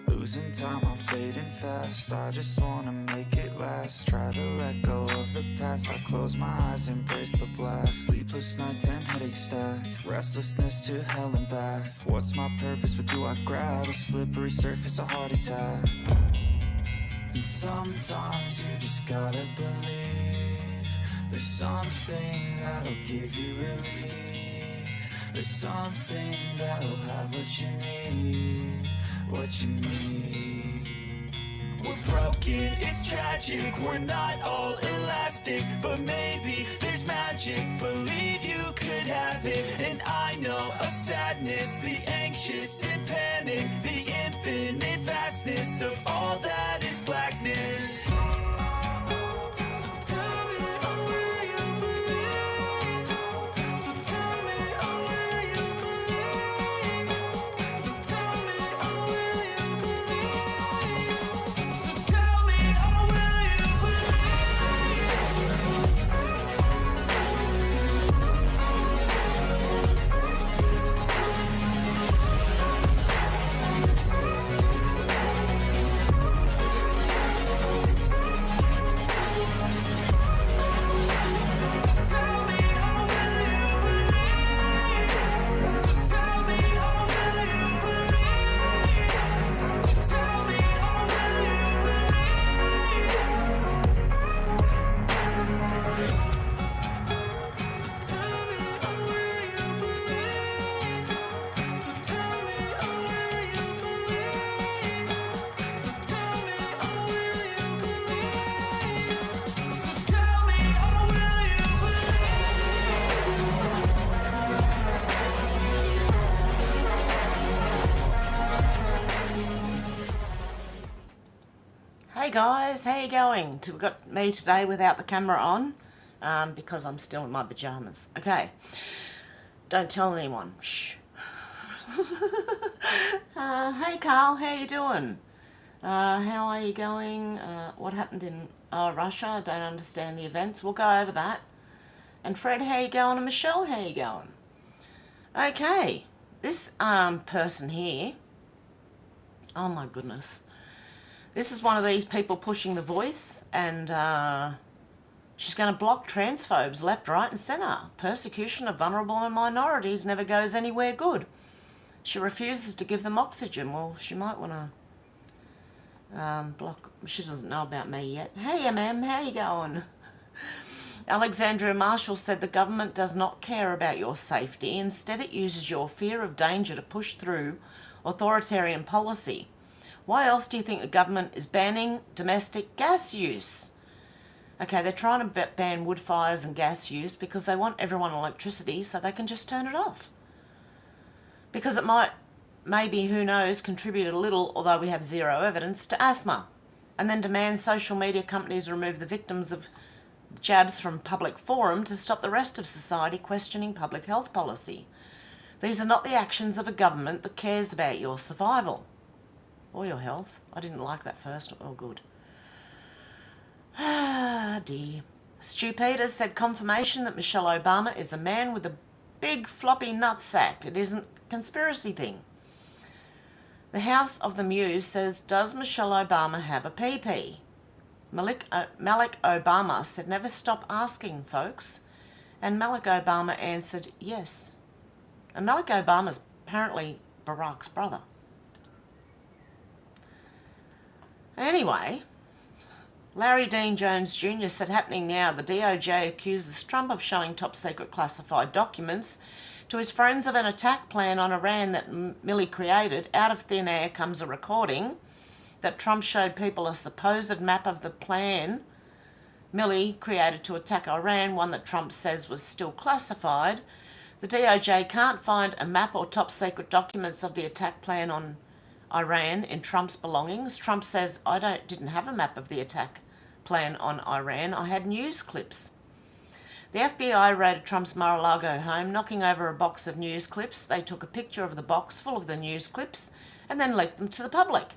Losing time, I'm fading fast. I just wanna make it last. Try to let go of the past. I close my eyes, embrace the blast. Sleepless nights and headaches stack. Restlessness to hell and back. What's my purpose? What do I grab? A slippery surface, a heart attack. And sometimes you just gotta believe there's something that'll give you relief. There's something that'll have what you need. What you need. We're broken, it's tragic. We're not all elastic, but maybe there's magic. Believe you could have it. And I know of sadness, the anxious and panic, the infinite vastness of all that is blackness. Hey guys, how you going? We've got me today without the camera on because I'm still in my pajamas. Okay, don't tell anyone. Shh. Hey Carl, how you doing? How are you going? What happened in Russia? I don't understand the events. We'll go over that. And Fred, how you going? And Michelle, how you going? Okay, this person here, oh my goodness. This is one of these people pushing the voice, and she's going to block transphobes left, right and centre. Persecution of vulnerable and minorities never goes anywhere good. She refuses to give them oxygen. Well, she might want to block... She doesn't know about me yet. Hey, MM, how you going? Alexandria Marshall said the government does not care about your safety. Instead, it uses your fear of danger to push through authoritarian policy. Why else do you think the government is banning domestic gas use? Okay, they're trying to ban wood fires and gas use because they want everyone electricity so they can just turn it off. Because it might, maybe, who knows, contribute a little, although we have zero evidence, to asthma. And then demand social media companies remove the victims of jabs from public forum to stop the rest of society questioning public health policy. These are not the actions of a government that cares about your survival. Or your health. I didn't like that first. Oh, good. Ah, dear. Stu Peters said confirmation that Michelle Obama is a man with a big floppy nutsack. It isn't a conspiracy thing. The House of the Muse says, does Michelle Obama have a PP? Malik Obama said, never stop asking, folks. And Malik Obama answered, yes. And Malik Obama's apparently Barack's brother. Anyway, Larry Dean Jones Jr. said happening now, the DOJ accuses Trump of showing top-secret classified documents to his friends of an attack plan on Iran that Milley created. Out of thin air comes a recording that Trump showed people a supposed map of the plan Milley created to attack Iran, one that Trump says was still classified. The DOJ can't find a map or top-secret documents of the attack plan on Iran in Trump's belongings. Trump says, I didn't have a map of the attack plan on Iran. I had news clips. The FBI raided Trump's Mar-a-Lago home, knocking over a box of news clips. They took a picture of the box full of the news clips and then leaked them to the public.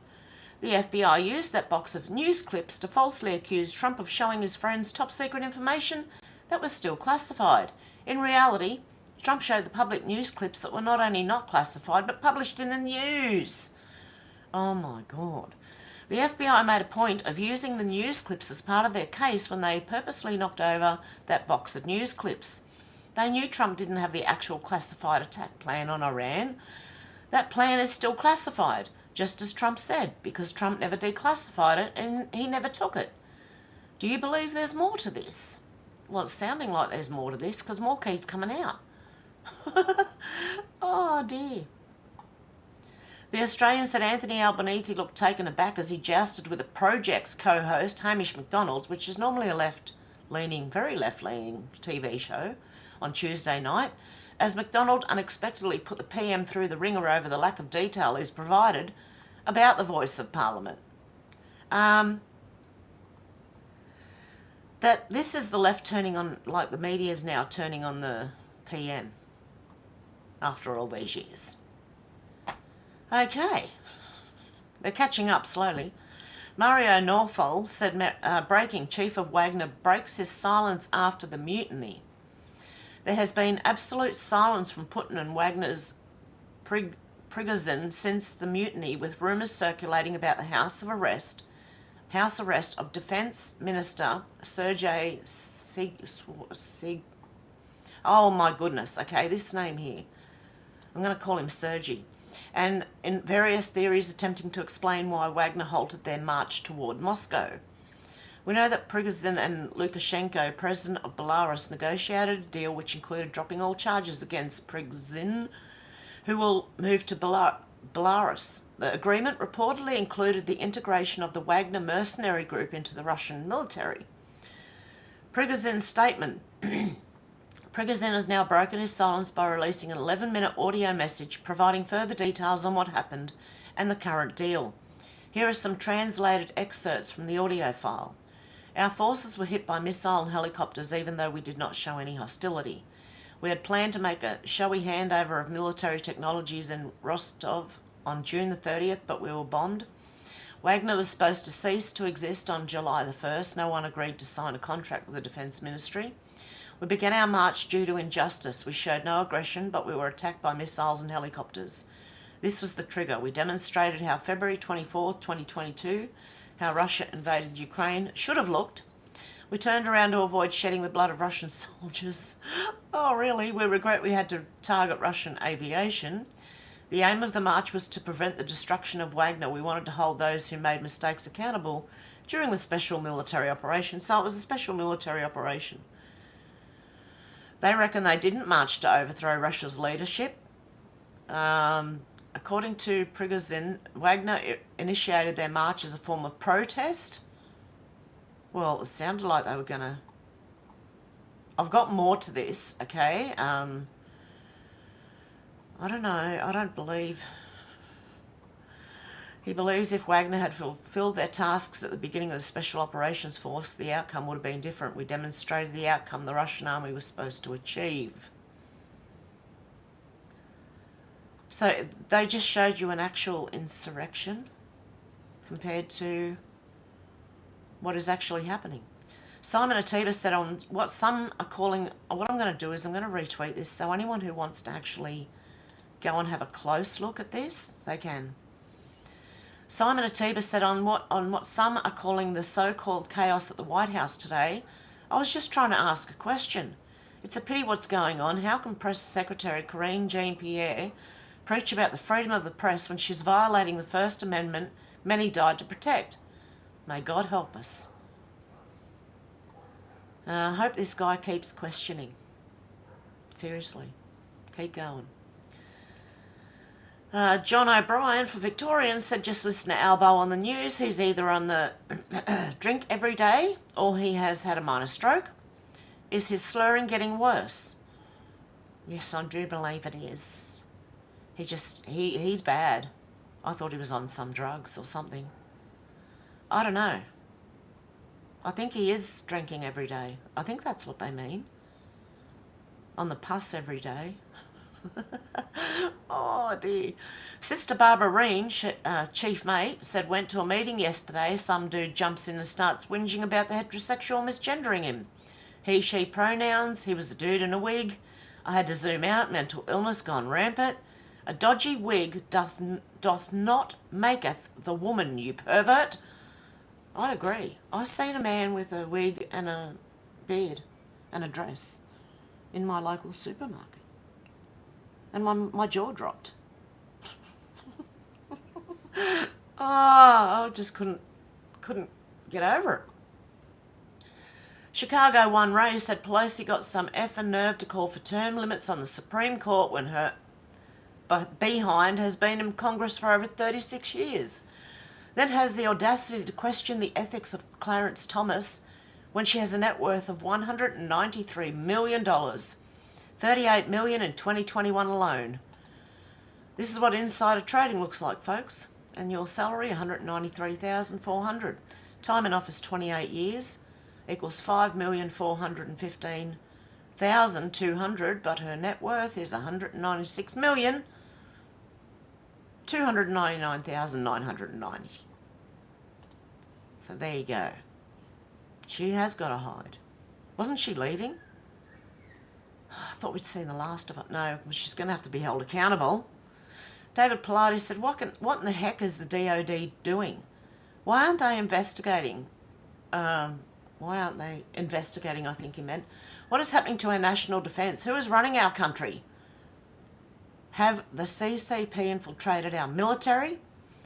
The FBI used that box of news clips to falsely accuse Trump of showing his friends top secret information that was still classified. In reality, Trump showed the public news clips that were not only not classified, but published in the news. Oh my God. The FBI made a point of using the news clips as part of their case when they purposely knocked over that box of news clips. They knew Trump didn't have the actual classified attack plan on Iran. That plan is still classified, just as Trump said, because Trump never declassified it and he never took it. Do you believe there's more to this? Well, it's sounding like there's more to this because more keeps coming out. Oh dear. The Australian said Anthony Albanese looked taken aback as he jousted with a Projects co-host, Hamish McDonald, which is normally a left-leaning, very left-leaning TV show, on Tuesday night, as McDonald unexpectedly put the PM through the ringer over the lack of detail is provided about the voice of Parliament. That this is the left turning on, like the media is now turning on the PM after all these years. Okay, they're catching up slowly. Mario Norfol said breaking Chief of Wagner breaks his silence after the mutiny. There has been absolute silence from Putin and Wagner's Prigozhin since the mutiny, with rumours circulating about the house arrest of Defence Minister Sergei oh my goodness, okay, this name here. I'm going to call him Sergei. And in various theories attempting to explain why Wagner halted their march toward Moscow. We know that Prigozhin and Lukashenko, president of Belarus, negotiated a deal which included dropping all charges against Prigozhin, who will move to Belarus. The agreement reportedly included the integration of the Wagner mercenary group into the Russian military. Prigozhin's statement. Prigozhin has now broken his silence by releasing an 11-minute audio message providing further details on what happened and the current deal. Here are some translated excerpts from the audio file. Our forces were hit by missile and helicopters even though we did not show any hostility. We had planned to make a showy handover of military technologies in Rostov on June the 30th, but we were bombed. Wagner was supposed to cease to exist on July the 1st. No one agreed to sign a contract with the Defence Ministry. We began our march due to injustice. We showed no aggression, but we were attacked by missiles and helicopters. This was the trigger. We demonstrated how February 24, 2022, how Russia invaded Ukraine should have looked. We turned around to avoid shedding the blood of Russian soldiers. Oh, really? We regret we had to target Russian aviation. The aim of the march was to prevent the destruction of Wagner. We wanted to hold those who made mistakes accountable during the special military operation. So it was a special military operation. They reckon they didn't march to overthrow Russia's leadership. According to Prigozhin, Wagner initiated their march as a form of protest. Well, it sounded like they were going to... I've got more to this, okay? I don't know. I don't believe... He believes if Wagner had fulfilled their tasks at the beginning of the Special Operations Force, the outcome would have been different. We demonstrated the outcome the Russian army was supposed to achieve. So they just showed you an actual insurrection compared to what is actually happening. Simon Atiba said on what some are calling... What I'm going to do is I'm going to retweet this, so anyone who wants to actually go and have a close look at this, they can. Simon Atiba said on what some are calling the so-called chaos at the White House today, I was just trying to ask a question. It's a pity what's going on. How can Press Secretary Karine Jean-Pierre preach about the freedom of the press when she's violating the First Amendment many died to protect? May God help us. I hope this guy keeps questioning. Seriously. Keep going. John O'Brien for Victorians said just listen to Albo on the news. He's either on the drink every day or he has had a minor stroke. Is his slurring getting worse? Yes, I do believe it is. He's bad. I thought he was on some drugs or something. I don't know. I think he is drinking every day. I think that's what they mean. On the pus every day. Oh dear. Sister Barbara Reen, chief mate, said went to a meeting yesterday. Some dude jumps in and starts whinging about the heterosexual misgendering him. He, she pronouns. He was a dude in a wig. I had to zoom out. Mental illness gone rampant. A dodgy wig doth not maketh the woman, you pervert. I agree. I seen a man with a wig and a beard and a dress in my local supermarket. And my jaw dropped. I just couldn't get over it. Chicago One Ray said Pelosi got some effing nerve to call for term limits on the Supreme Court when her behind has been in Congress for over 36 years. Then has the audacity to question the ethics of Clarence Thomas when she has a net worth of $193 million, $38 million in 2021 alone. This is what insider trading looks like, folks. Annual salary $193,400. Time in office 28 years equals $5,415,200, but her net worth is $196,299,990. So there you go. She has got to hide. Wasn't she leaving? I thought we'd seen the last of it. No, she's going to have to be held accountable. David Pilates said, what in the heck is the DOD doing? Why aren't they investigating? I think he meant. What is happening to our national defence? Who is running our country? Have the CCP infiltrated our military?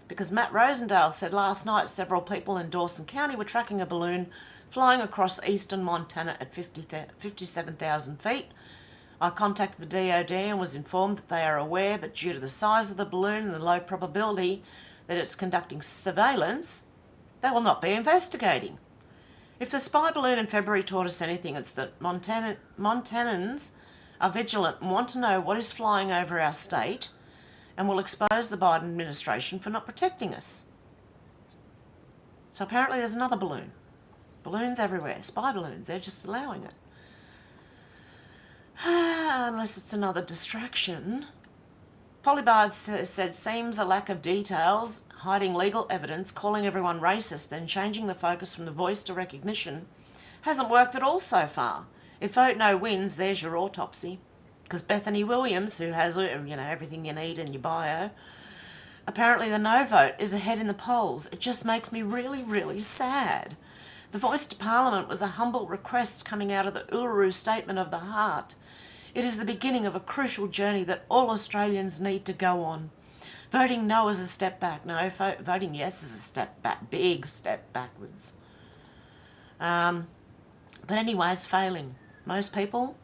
Because Matt Rosendale said last night several people in Dawson County were tracking a balloon flying across eastern Montana at 57,000 feet. I contacted the DOD and was informed that they are aware, but due to the size of the balloon and the low probability that it's conducting surveillance, they will not be investigating. If the spy balloon in February taught us anything, it's that Montanans are vigilant and want to know what is flying over our state and will expose the Biden administration for not protecting us. So apparently there's another balloon. Balloons everywhere, spy balloons, they're just allowing it. Unless it's another distraction. Polybard said, seems a lack of details, hiding legal evidence, calling everyone racist, then changing the focus from the voice to recognition hasn't worked at all so far. If vote no wins, there's your autopsy. Because Bethany Williams, who has everything you need in your bio, apparently the no vote is ahead in the polls. It just makes me really, really sad. The voice to Parliament was a humble request coming out of the Uluru Statement of the Heart. It is the beginning of a crucial journey that all Australians need to go on. Voting no is a step back. No, voting yes is a step back. Big step backwards. But anyway, it's failing. Most people,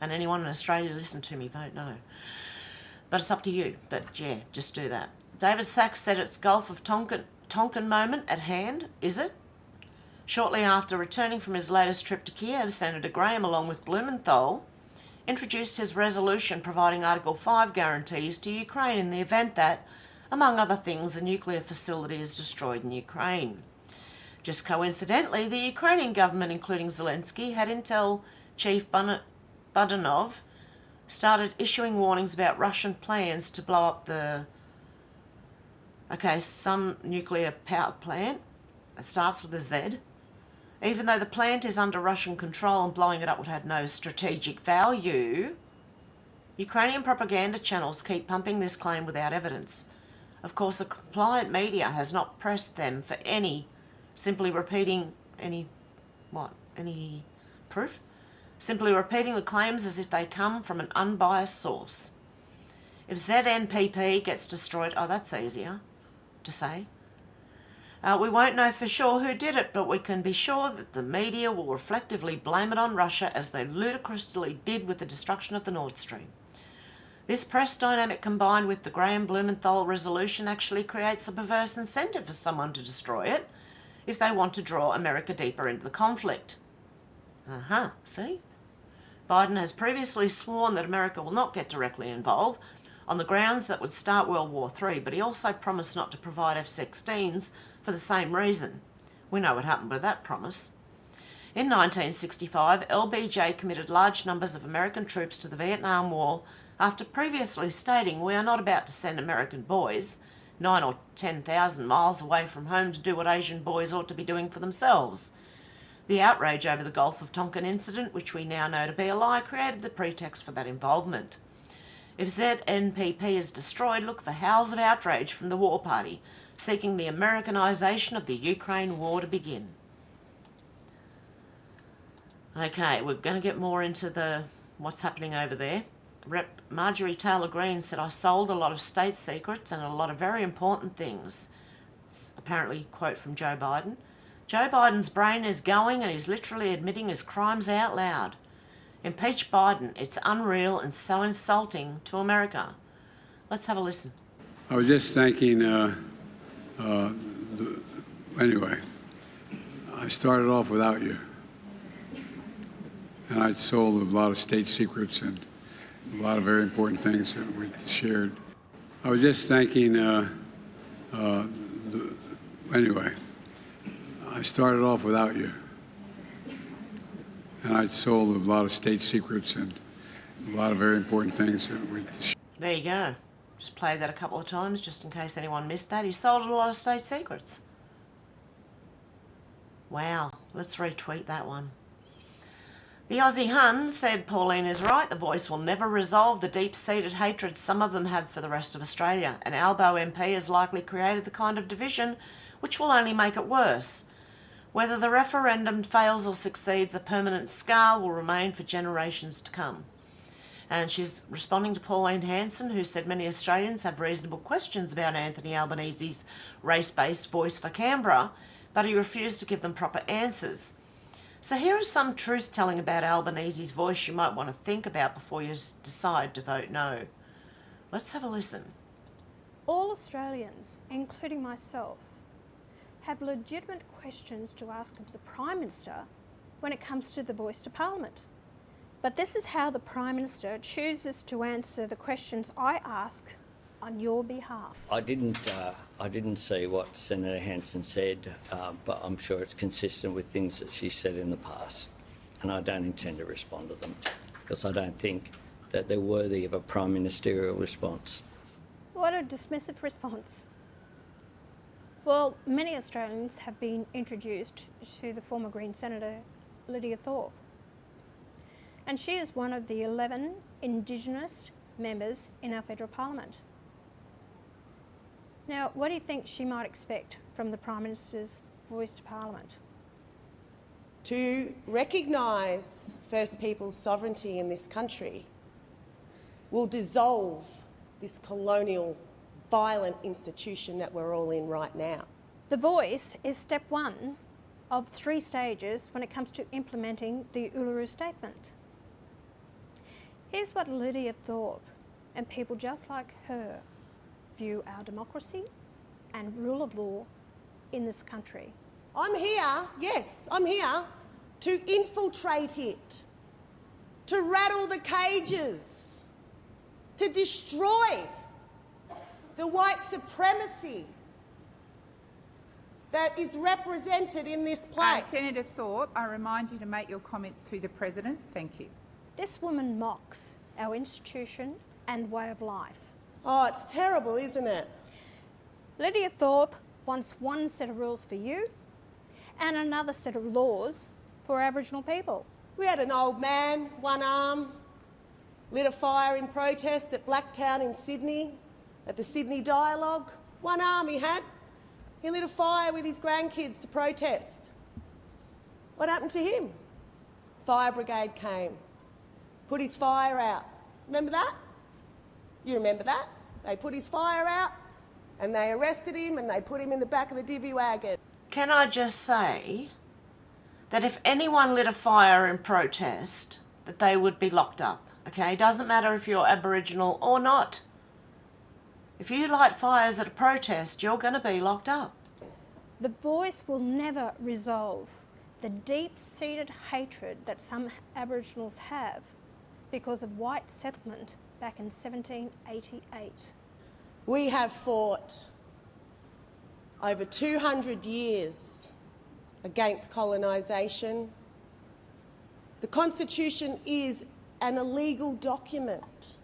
and anyone in Australia, listen to me, vote no. But it's up to you. But yeah, just do that. David Sachs said it's Gulf of Tonkin moment at hand. Is it? Shortly after returning from his latest trip to Kiev, Senator Graham, along with Blumenthal, introduced his resolution providing Article 5 guarantees to Ukraine in the event that, among other things, a nuclear facility is destroyed in Ukraine. Just coincidentally, the Ukrainian government, including Zelensky, had Intel Chief Budanov started issuing warnings about Russian plans to blow up some nuclear power plant. It starts with a Z. Even though the plant is under Russian control and blowing it up would have no strategic value, Ukrainian propaganda channels keep pumping this claim without evidence. Of course, the compliant media has not pressed them for any proof? Simply repeating the claims as if they come from an unbiased source. If ZNPP gets destroyed, that's easier to say. We won't know for sure who did it, but we can be sure that the media will reflectively blame it on Russia as they ludicrously did with the destruction of the Nord Stream. This press dynamic combined with the Graham Blumenthal resolution actually creates a perverse incentive for someone to destroy it if they want to draw America deeper into the conflict. See? Biden has previously sworn that America will not get directly involved on the grounds that would start World War III, but he also promised not to provide F-16s for the same reason. We know what happened with that promise. In 1965, LBJ committed large numbers of American troops to the Vietnam War after previously stating we are not about to send American boys 9,000 or 10,000 miles away from home to do what Asian boys ought to be doing for themselves. The outrage over the Gulf of Tonkin incident, which we now know to be a lie, created the pretext for that involvement. If ZNPP is destroyed, look for howls of outrage from the war party, seeking the Americanisation of the Ukraine war to begin. Okay, we're going to get more into what's happening over there. Rep Marjorie Taylor Greene said, I sold a lot of state secrets and a lot of very important things. It's apparently a quote from Joe Biden. Joe Biden's brain is going and he's literally admitting his crimes out loud. Impeach Biden. It's unreal and so insulting to America. Let's have a listen. I was just thanking, anyway, I started off without you. And I sold a lot of state secrets and a lot of very important things that we shared. I was just thanking, anyway, I started off without you. And I sold a lot of state secrets and a lot of very important things that we shared. There you go. Just played that a couple of times just in case anyone missed that. He sold a lot of state secrets. Wow. Let's retweet that one. The Aussie Hun said Pauline is right. The Voice will never resolve the deep-seated hatred some of them have for the rest of Australia. An Albo MP has likely created the kind of division which will only make it worse. Whether the referendum fails or succeeds, a permanent scar will remain for generations to come. And she's responding to Pauline Hanson, who said many Australians have reasonable questions about Anthony Albanese's race-based voice for Canberra, but he refused to give them proper answers. So here is some truth-telling about Albanese's voice you might want to think about before you decide to vote no. Let's have a listen. All Australians, including myself, have legitimate questions to ask of the Prime Minister when it comes to the voice to Parliament. But this is how the Prime Minister chooses to answer the questions I ask on your behalf. I didn't see what Senator Hanson said, but I'm sure it's consistent with things that she said in the past, and I don't intend to respond to them because I don't think that they're worthy of a Prime Ministerial response. What a dismissive response. Well, many Australians have been introduced to the former Green Senator Lydia Thorpe, and she is one of the 11 Indigenous members in our federal parliament. Now, what do you think she might expect from the Prime Minister's voice to Parliament? To recognise First Peoples' sovereignty in this country will dissolve this colonial, violent institution that we're all in right now. The voice is step one of 3 stages when it comes to implementing the Uluru Statement. Here's what Lydia Thorpe and people just like her view our democracy and rule of law in this country. I'm here, yes, I'm here to infiltrate it, to rattle the cages, to destroy the white supremacy that is represented in this place. Senator Thorpe, I remind you to make your comments to the President. Thank you. This woman mocks our institution and way of life. Oh, it's terrible, isn't it? Lydia Thorpe wants one set of rules for you and another set of laws for Aboriginal people. We had an old man, one arm, lit a fire in protest at Blacktown in Sydney, at the Sydney Dialogue. One arm he had. He lit a fire with his grandkids to protest. What happened to him? Fire brigade came, put his fire out. Remember that? You remember that? They put his fire out and they arrested him and they put him in the back of the divvy wagon. Can I just say that if anyone lit a fire in protest, that they would be locked up, okay? Doesn't matter if you're Aboriginal or not. If you light fires at a protest, you're going to be locked up. The voice will never resolve the deep-seated hatred that some Aboriginals have because of white settlement back in 1788. We have fought over 200 years against colonisation. The Constitution is an illegal document.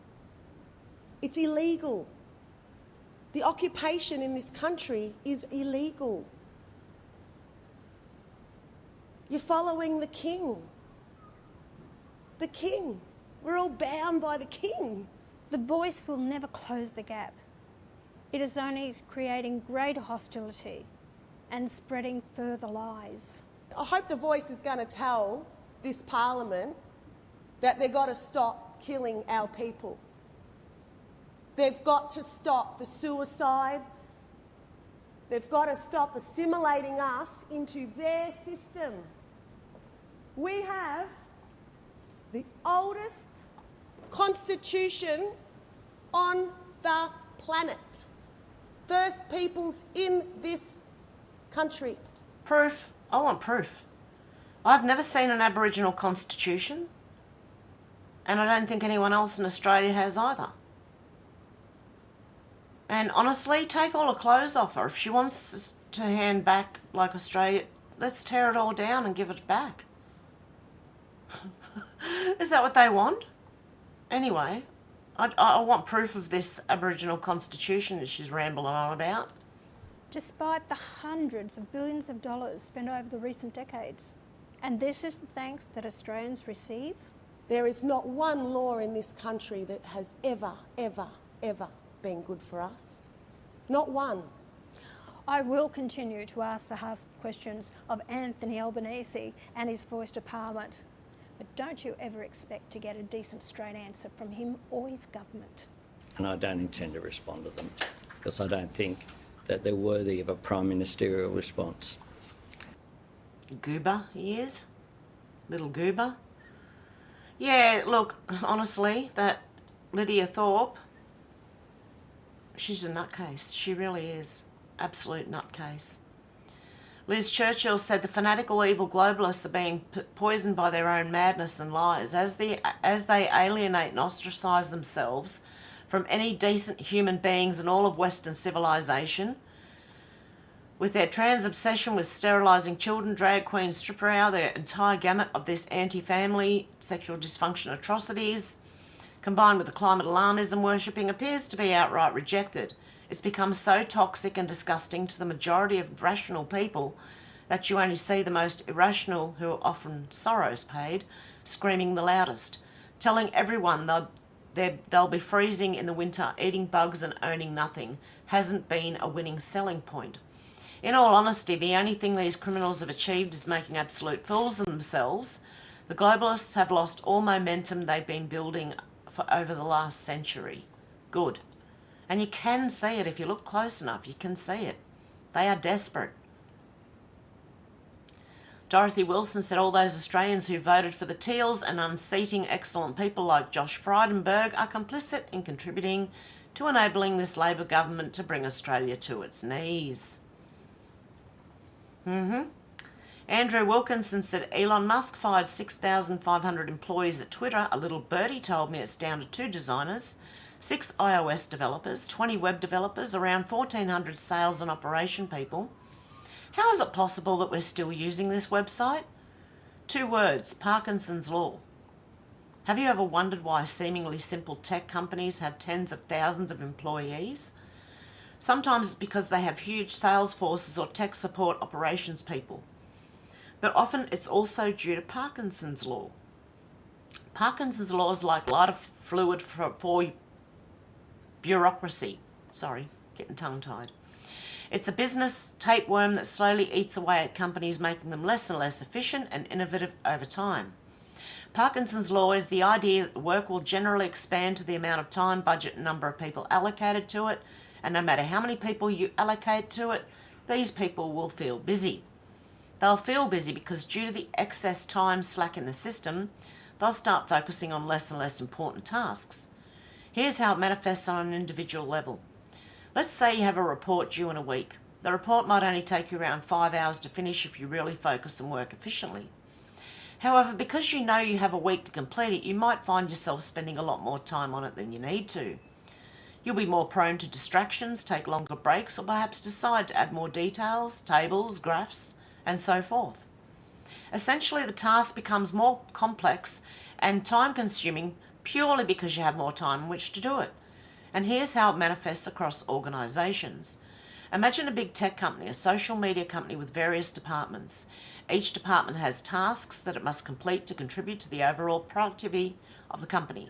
It's illegal. The occupation in this country is illegal. You're following the king. The king. We're all bound by the king. The voice will never close the gap. It is only creating greater hostility and spreading further lies. I hope the voice is going to tell this parliament that they've got to stop killing our people. They've got to stop the suicides. They've got to stop assimilating us into their system. We have the oldest constitution on the planet. First peoples in this country. Proof. I want proof. I've never seen an Aboriginal constitution, and I don't think anyone else in Australia has either. And honestly, take all her clothes off her. If she wants us to hand back like Australia, let's tear it all down and give it back. Is that what they want? Anyway, I want proof of this Aboriginal constitution that she's rambling on about. Despite the hundreds of billions of dollars spent over the recent decades. And this is the thanks that Australians receive? There is not one law in this country that has ever been good for us. Not one. I will continue to ask the hard questions of Anthony Albanese and his voice to Parliament. But don't you ever expect to get a decent straight answer from him or his government. And I don't intend to respond to them because I don't think that they're worthy of a prime ministerial response. Goober, he is. Little goober. Yeah, look, honestly, that Lydia Thorpe, she's a nutcase. She really is. Absolute nutcase. Liz Churchill said the fanatical evil globalists are being poisoned by their own madness and lies as they alienate and ostracise themselves from any decent human beings in all of Western civilization. With their trans obsession with sterilising children, drag queens, stripper hour, their entire gamut of this anti-family, sexual dysfunction atrocities, combined with the climate alarmism worshipping, appears to be outright rejected. It's become so toxic and disgusting to the majority of rational people that you only see the most irrational, who are often sorrows paid, screaming the loudest, telling everyone they'll be freezing in the winter, eating bugs and owning nothing, hasn't been a winning selling point. In all honesty, the only thing these criminals have achieved is making absolute fools of themselves. The globalists have lost all momentum they've been building for over the last century. Good. And you can see it if you look close enough. You can see it. They are desperate. Dorothy Wilson said all those Australians who voted for the Teals and unseating excellent people like Josh Frydenberg are complicit in contributing to enabling this Labor government to bring Australia to its knees. Andrew Wilkinson said Elon Musk fired 6,500 employees at Twitter. A little birdie told me it's down to 2 designers, 6 iOS developers, 20 web developers, around 1,400 sales and operation people. How is it possible that we're still using this website? 2 words, Parkinson's Law. Have you ever wondered why seemingly simple tech companies have tens of thousands of employees? Sometimes it's because they have huge sales forces or tech support operations people. But often it's also due to Parkinson's Law. Parkinson's Law is like lighter fluid for bureaucracy. Sorry, getting tongue-tied. It's a business tapeworm that slowly eats away at companies, making them less and less efficient and innovative over time. Parkinson's Law is the idea that the work will generally expand to the amount of time, budget and number of people allocated to it, and no matter how many people you allocate to it, these people will feel busy. They'll feel busy because due to the excess time slack in the system, they'll start focusing on less and less important tasks. Here's how it manifests on an individual level. Let's say you have a report due in a week. The report might only take you around 5 hours to finish if you really focus and work efficiently. However, because you know you have a week to complete it, you might find yourself spending a lot more time on it than you need to. You'll be more prone to distractions, take longer breaks, or perhaps decide to add more details, tables, graphs, and so forth. Essentially, the task becomes more complex and time-consuming purely because you have more time in which to do it. And here's how it manifests across organisations. Imagine a big tech company, a social media company with various departments. Each department has tasks that it must complete to contribute to the overall productivity of the company.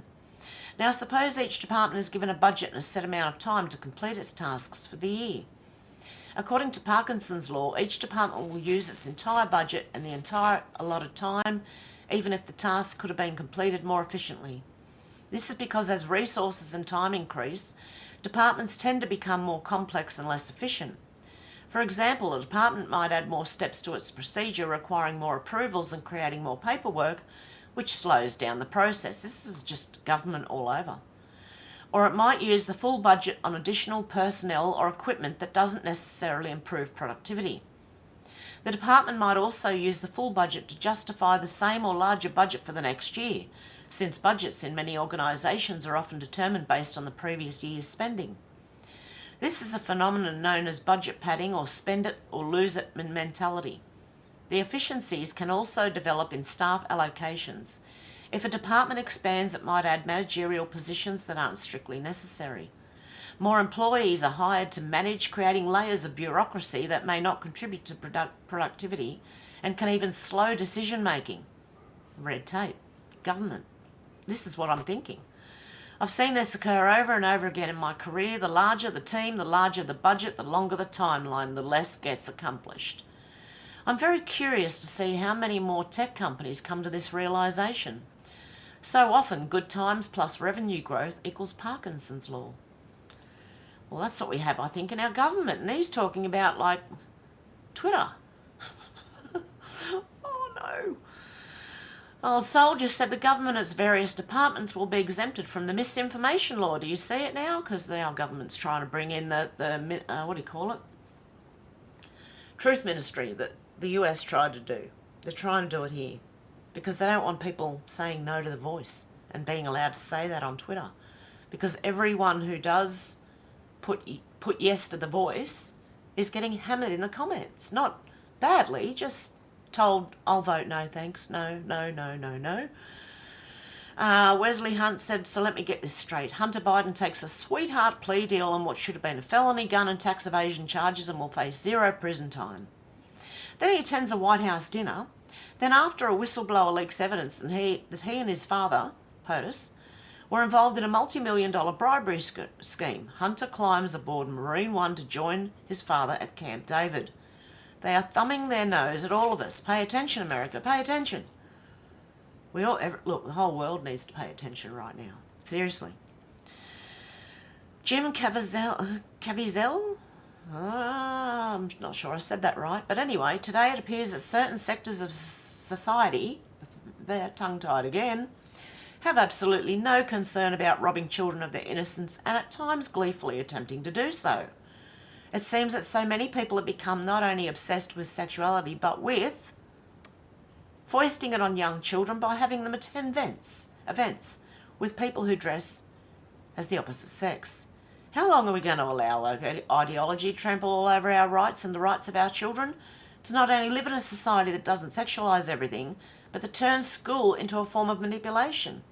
Now suppose each department is given a budget and a set amount of time to complete its tasks for the year. According to Parkinson's law, each department will use its entire budget and the entire allotted time, even if the task could have been completed more efficiently. This is because as resources and time increase, departments tend to become more complex and less efficient. For example, a department might add more steps to its procedure, requiring more approvals and creating more paperwork, which slows down the process. This is just government all over. Or it might use the full budget on additional personnel or equipment that doesn't necessarily improve productivity. The department might also use the full budget to justify the same or larger budget for the next year, since budgets in many organisations are often determined based on the previous year's spending. This is a phenomenon known as budget padding or spend it or lose it mentality. The efficiencies can also develop in staff allocations. If a department expands, it might add managerial positions that aren't strictly necessary. More employees are hired to manage, creating layers of bureaucracy that may not contribute to productivity and can even slow decision making. Red tape. Government. This is what I'm thinking. I've seen this occur over and over again in my career. The larger the team, the larger the budget, the longer the timeline, the less gets accomplished. I'm very curious to see how many more tech companies come to this realisation. So often, good times plus revenue growth equals Parkinson's law. Well, that's what we have, I think, in our government. And he's talking about, like, Twitter. Oh, no. Old Soldier said the government and its various departments will be exempted from the misinformation law. Do you see it now? Because our government's trying to bring in the what do you call it? Truth Ministry that the US tried to do. They're trying to do it here because they don't want people saying no to the voice and being allowed to say that on Twitter. Because everyone who does put yes to the voice is getting hammered in the comments. Not badly, just told, I'll vote no, thanks. No, no, no, no, no. Wesley Hunt said, so let me get this straight. Hunter Biden takes a sweetheart plea deal on what should have been a felony gun and tax evasion charges and will face 0 prison time. Then he attends a White House dinner. Then after a whistleblower leaks evidence that he and his father, POTUS, were involved in a multi-million-dollar bribery scheme, Hunter climbs aboard Marine One to join his father at Camp David. They are thumbing their nose at all of us. Pay attention, America. Pay attention. Look, the whole world needs to pay attention right now. Seriously. Jim Caviezel? I'm not sure I said that right. But anyway, today it appears that certain sectors of society, they're tongue-tied again, have absolutely no concern about robbing children of their innocence and at times gleefully attempting to do so. It seems that so many people have become not only obsessed with sexuality but with foisting it on young children by having them attend events with people who dress as the opposite sex. How long are we going to allow ideology to trample all over our rights and the rights of our children to not only live in a society that doesn't sexualise everything, but that turns school into a form of manipulation?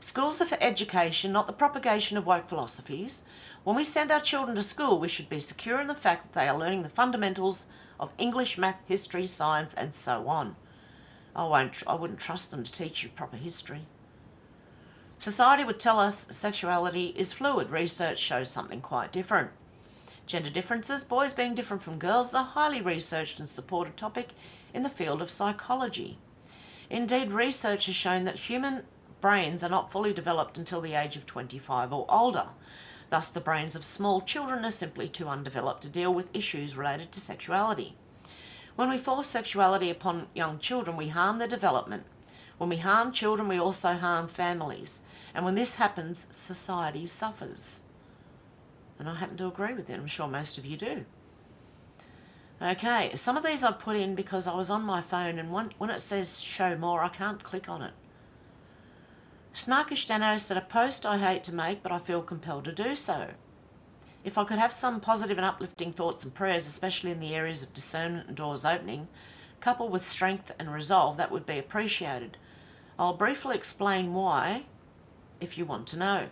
Schools are for education, not the propagation of woke philosophies. When we send our children to school, we should be secure in the fact that they are learning the fundamentals of English, math, history, science, and so on. I wouldn't trust them to teach you proper history. Society would tell us sexuality is fluid. Research shows something quite different. Gender differences, boys being different from girls, is a highly researched and supported topic in the field of psychology. Indeed, research has shown that human brains are not fully developed until the age of 25 or older. Thus, the brains of small children are simply too undeveloped to deal with issues related to sexuality. When we force sexuality upon young children, we harm their development. When we harm children, we also harm families. And when this happens, society suffers. And I happen to agree with it. I'm sure most of you do. Okay, some of these I put in because I was on my phone, and when it says show more, I can't click on it. Snarkish Dano said, a post I hate to make, but I feel compelled to do so. If I could have some positive and uplifting thoughts and prayers, especially in the areas of discernment and doors opening, coupled with strength and resolve, that would be appreciated. I'll briefly explain why, if you want to know.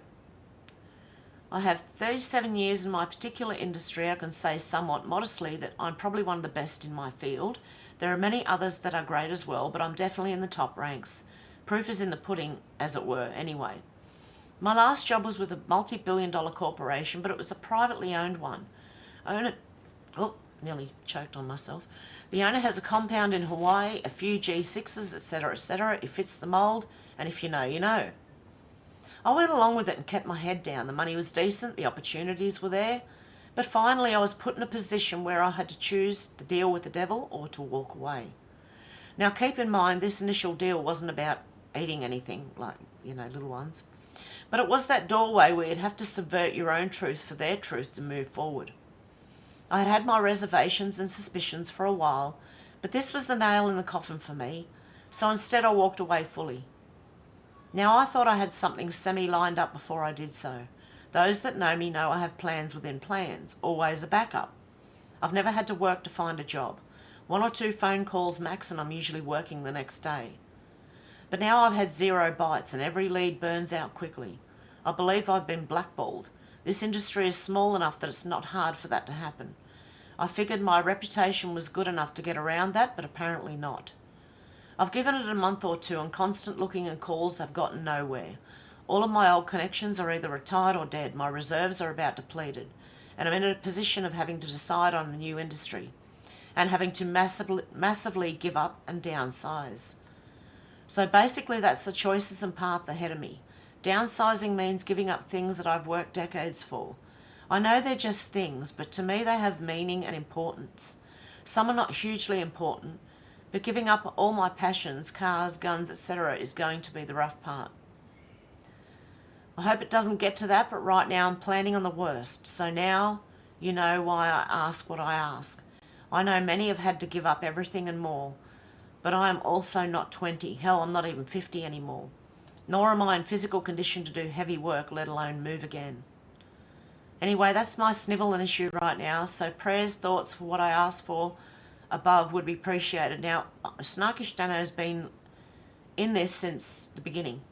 I have 37 years in my particular industry. I can say somewhat modestly that I'm probably one of the best in my field. There are many others that are great as well, but I'm definitely in the top ranks. Proof is in the pudding, as it were, anyway. My last job was with a multi-billion-dollar corporation, but it was a privately owned one. Nearly choked on myself. The owner has a compound in Hawaii, a few G6s, etc., etc. It fits the mould, and if you know, you know. I went along with it and kept my head down. The money was decent, the opportunities were there, but finally I was put in a position where I had to choose to deal with the devil or to walk away. Now keep in mind, this initial deal wasn't about eating anything, like, little ones, but it was that doorway where you'd have to subvert your own truth for their truth to move forward. I had had my reservations and suspicions for a while, but this was the nail in the coffin for me, so instead I walked away fully. Now I thought I had something semi-lined up before I did so. Those that know me know I have plans within plans, always a backup. I've never had to work to find a job. 1 or 2 phone calls max and I'm usually working the next day. But now I've had 0 bites and every lead burns out quickly. I believe I've been blackballed. This industry is small enough that it's not hard for that to happen. I figured my reputation was good enough to get around that, but apparently not. I've given it a month or 2 and constant looking and calls have gotten nowhere. All of my old connections are either retired or dead. My reserves are about depleted. And I'm in a position of having to decide on a new industry and having to massively give up and downsize. So basically that's the choices and path ahead of me. Downsizing means giving up things that I've worked decades for. I know they're just things, but to me they have meaning and importance. Some are not hugely important, but giving up all my passions, cars, guns, etc. is going to be the rough part. I hope it doesn't get to that, but right now I'm planning on the worst. So now you know why I ask what I ask. I know many have had to give up everything and more, but I am also not 20. Hell, I'm not even 50 anymore. Nor am I in physical condition to do heavy work, let alone move again. Anyway, that's my snivel and issue right now, so prayers, thoughts for what I asked for above would be appreciated. Now, Snarkish Dano's been in this since the beginning.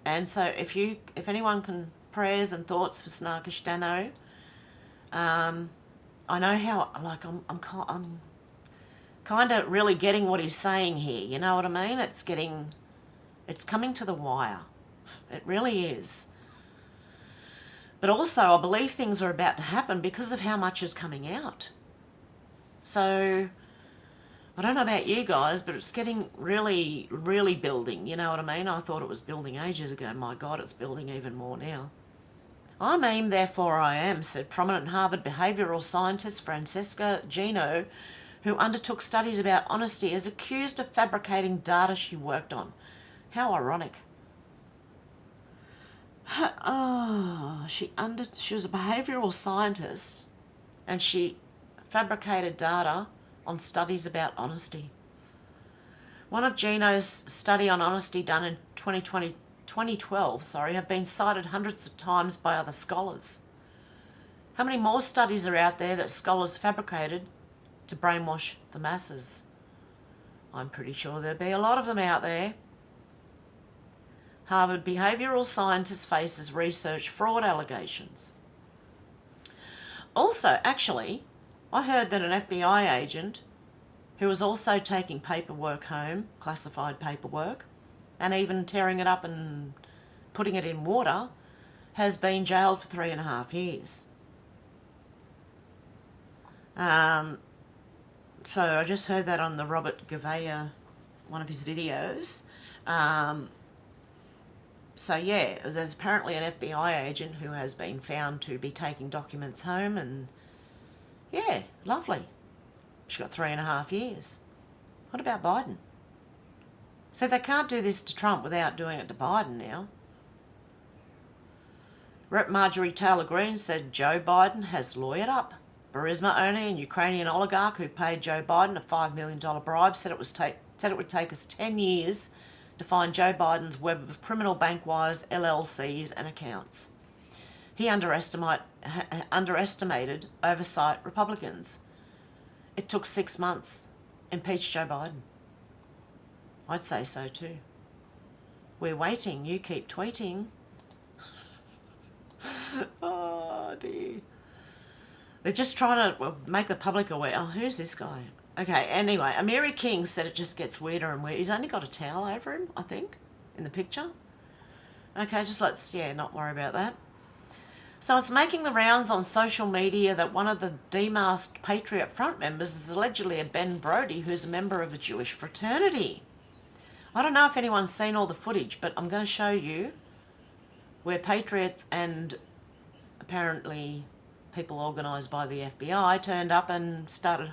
And so if anyone can prayers and thoughts for Snarkish Dano, I know how, like, I'm kind of really getting what he's saying here, you know what I mean? It's coming to the wire. It really is. But also, I believe things are about to happen because of how much is coming out. So, I don't know about you guys, but it's getting really, really building, you know what I mean? I thought it was building ages ago. My God, it's building even more now. I'm AIM, therefore I am, said prominent Harvard behavioural scientist Francesca Gino, who undertook studies about honesty, is accused of fabricating data she worked on. How ironic. She was a behavioural scientist and she fabricated data on studies about honesty. One of Gino's study on honesty done in 2012 have been cited hundreds of times by other scholars. How many more studies are out there that scholars fabricated to brainwash the masses? I'm pretty sure there'll be a lot of them out there. Harvard behavioural scientist faces research fraud allegations. Also, actually, I heard that an FBI agent who was also taking paperwork home, classified paperwork, and even tearing it up and putting it in water, has been jailed for 3.5 years. So I just heard that on the Robert Gouveia, one of his videos. So yeah, there's apparently an FBI agent who has been found to be taking documents home, and yeah, lovely. She got 3.5 years. What about Biden? So they can't do this to Trump without doing it to Biden now. Rep. Marjorie Taylor Greene said Joe Biden has lawyered up. Burisma owner and Ukrainian oligarch who paid Joe Biden a $5 million bribe said it would take us 10 years to find Joe Biden's web of criminal bank wires, LLCs and accounts. He underestimated oversight Republicans. It took 6 months. Impeach Joe Biden. I'd say so too. We're waiting. You keep tweeting. Oh, dear. They're just trying to make the public aware. Oh, who's this guy? Okay, anyway, Amiri King said it just gets weirder and weirder. He's only got a towel over him, I think, in the picture. Okay, just let's, not worry about that. So it's making the rounds on social media that one of the demasked Patriot Front members is allegedly a Ben Brody, who's a member of a Jewish fraternity. I don't know if anyone's seen all the footage, but I'm going to show you where Patriots and apparently people organised by the FBI turned up and started,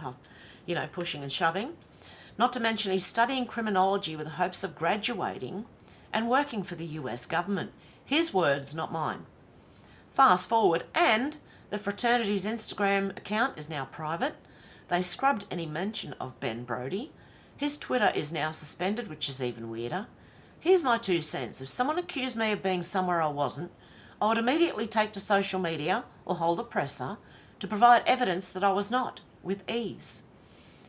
pushing and shoving. Not to mention he's studying criminology with the hopes of graduating and working for the US government. His words, not mine. Fast forward, and the fraternity's Instagram account is now private. They scrubbed any mention of Ben Brody. His Twitter is now suspended, which is even weirder. Here's my 2 cents. If someone accused me of being somewhere I wasn't, I would immediately take to social media or hold a presser to provide evidence that I was not, with ease.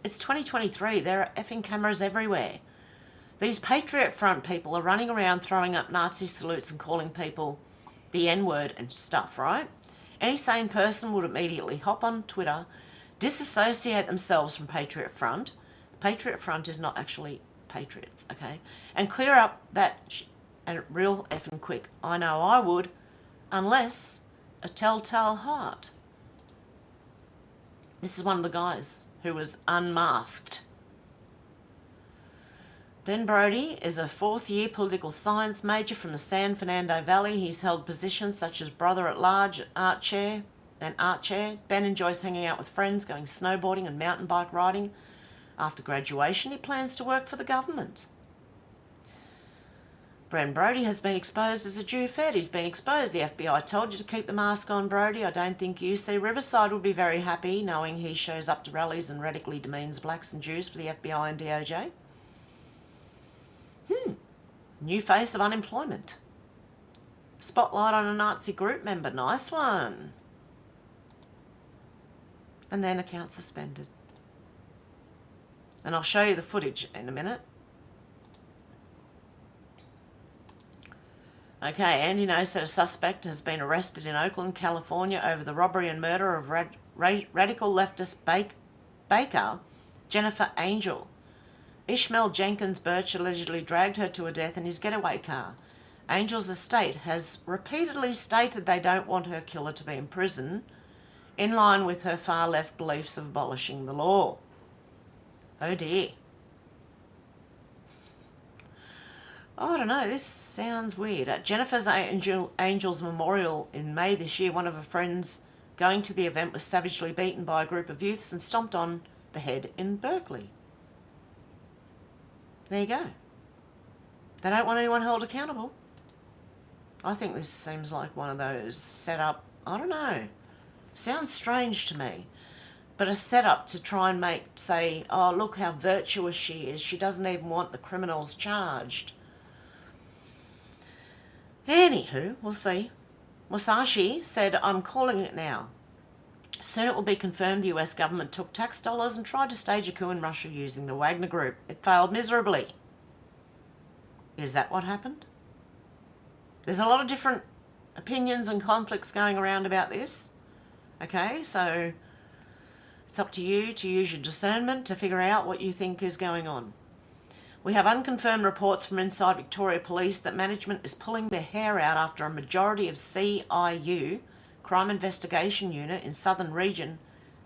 It's 2023. There are effing cameras everywhere. These Patriot Front people are running around throwing up Nazi salutes and calling people the N-word and stuff, right? Any sane person would immediately hop on Twitter, disassociate themselves from Patriot Front. Patriot Front is not actually patriots, okay? And clear up that and real effing quick. I know I would, unless a telltale heart. This is one of the guys who was unmasked. Ben Brody is a 4th-year political science major from the San Fernando Valley. He's held positions such as brother-at-large, art chair. Ben enjoys hanging out with friends, going snowboarding and mountain bike riding. After graduation, he plans to work for the government. Ben Brody has been exposed as a Jew Fed. He's been exposed. The FBI told you to keep the mask on, Brody. I don't think UC Riverside would be very happy knowing he shows up to rallies and radically demeans blacks and Jews for the FBI and DOJ. New face of unemployment. Spotlight on a Nazi group member. Nice one. And then account suspended. And I'll show you the footage in a minute. Okay, Andy knows that a suspect has been arrested in Oakland, California over the robbery and murder of radical leftist baker Jennifer Angel. Ishmael Jenkins Birch allegedly dragged her to her death in his getaway car. Angel's estate has repeatedly stated they don't want her killer to be in prison, in line with her far-left beliefs of abolishing the law. Oh dear. I don't know, this sounds weird. At Jennifer's Angel's memorial in May this year, one of her friends going to the event was savagely beaten by a group of youths and stomped on the head in Berkeley. There you go. They don't want anyone held accountable. I think this seems like one of those set up, I don't know, sounds strange to me, but a setup to try and say, oh, look how virtuous she is. She doesn't even want the criminals charged. Anywho, we'll see. Musashi said, I'm calling it now. Soon it will be confirmed the US government took tax dollars and tried to stage a coup in Russia using the Wagner Group. It failed miserably. Is that what happened? There's a lot of different opinions and conflicts going around about this. Okay, so it's up to you to use your discernment to figure out what you think is going on. We have unconfirmed reports from inside Victoria Police that management is pulling their hair out after a majority of CIU, Crime Investigation Unit in Southern Region,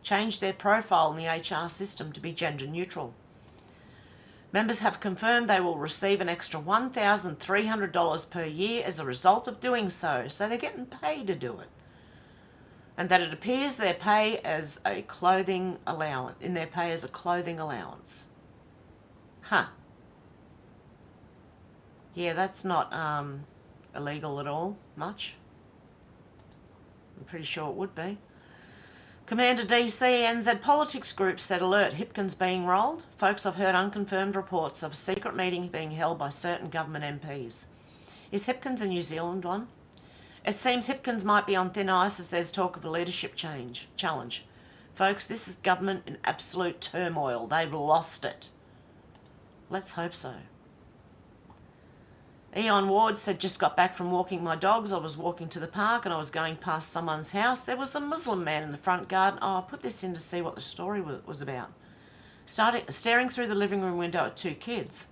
changed their profile in the HR system to be gender neutral. Members have confirmed they will receive an extra $1,300 per year as a result of doing so they're getting paid to do it. And that it appears their pay as a clothing allowance. Huh. Yeah, that's not illegal at all, much. I'm pretty sure it would be. Commander DC NZ Politics Group said alert, Hipkins being rolled. Folks, I've heard unconfirmed reports of a secret meeting being held by certain government MPs. Is Hipkins a New Zealand one? It seems Hipkins might be on thin ice as there's talk of a leadership challenge. Folks, this is government in absolute turmoil. They've lost it. Let's hope so. Eon Ward said, just got back from walking my dogs. I was walking to the park and I was going past someone's house. There was a Muslim man in the front garden. Oh, I put this in to see what the story was about. Staring through the living room window at two kids.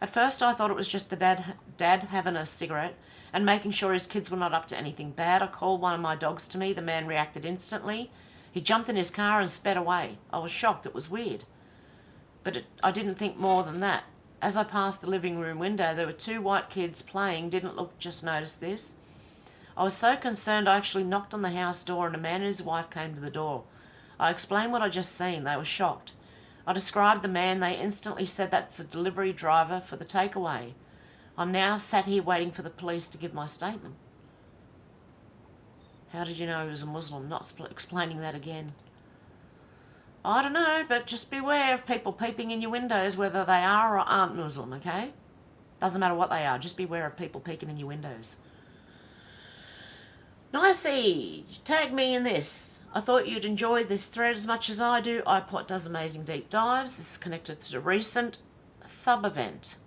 At first I thought it was just the dad having a cigarette and making sure his kids were not up to anything bad. I called one of my dogs to me. The man reacted instantly. He jumped in his car and sped away. I was shocked. It was weird. But I didn't think more than that. As I passed the living room window, there were two white kids playing. Didn't look, just noticed this. I was so concerned I actually knocked on the house door and a man and his wife came to the door. I explained what I just seen. They were shocked. I described the man. They instantly said that's a delivery driver for the takeaway. I'm now sat here waiting for the police to give my statement. How did you know he was a Muslim? Not explaining that again. I don't know, but just beware of people peeping in your windows, whether they are or aren't Muslim, okay? Doesn't matter what they are, just beware of people peeking in your windows. Nicey, tag me in this. I thought you'd enjoy this thread as much as I do. iPod does amazing deep dives. This is connected to the recent sub-event.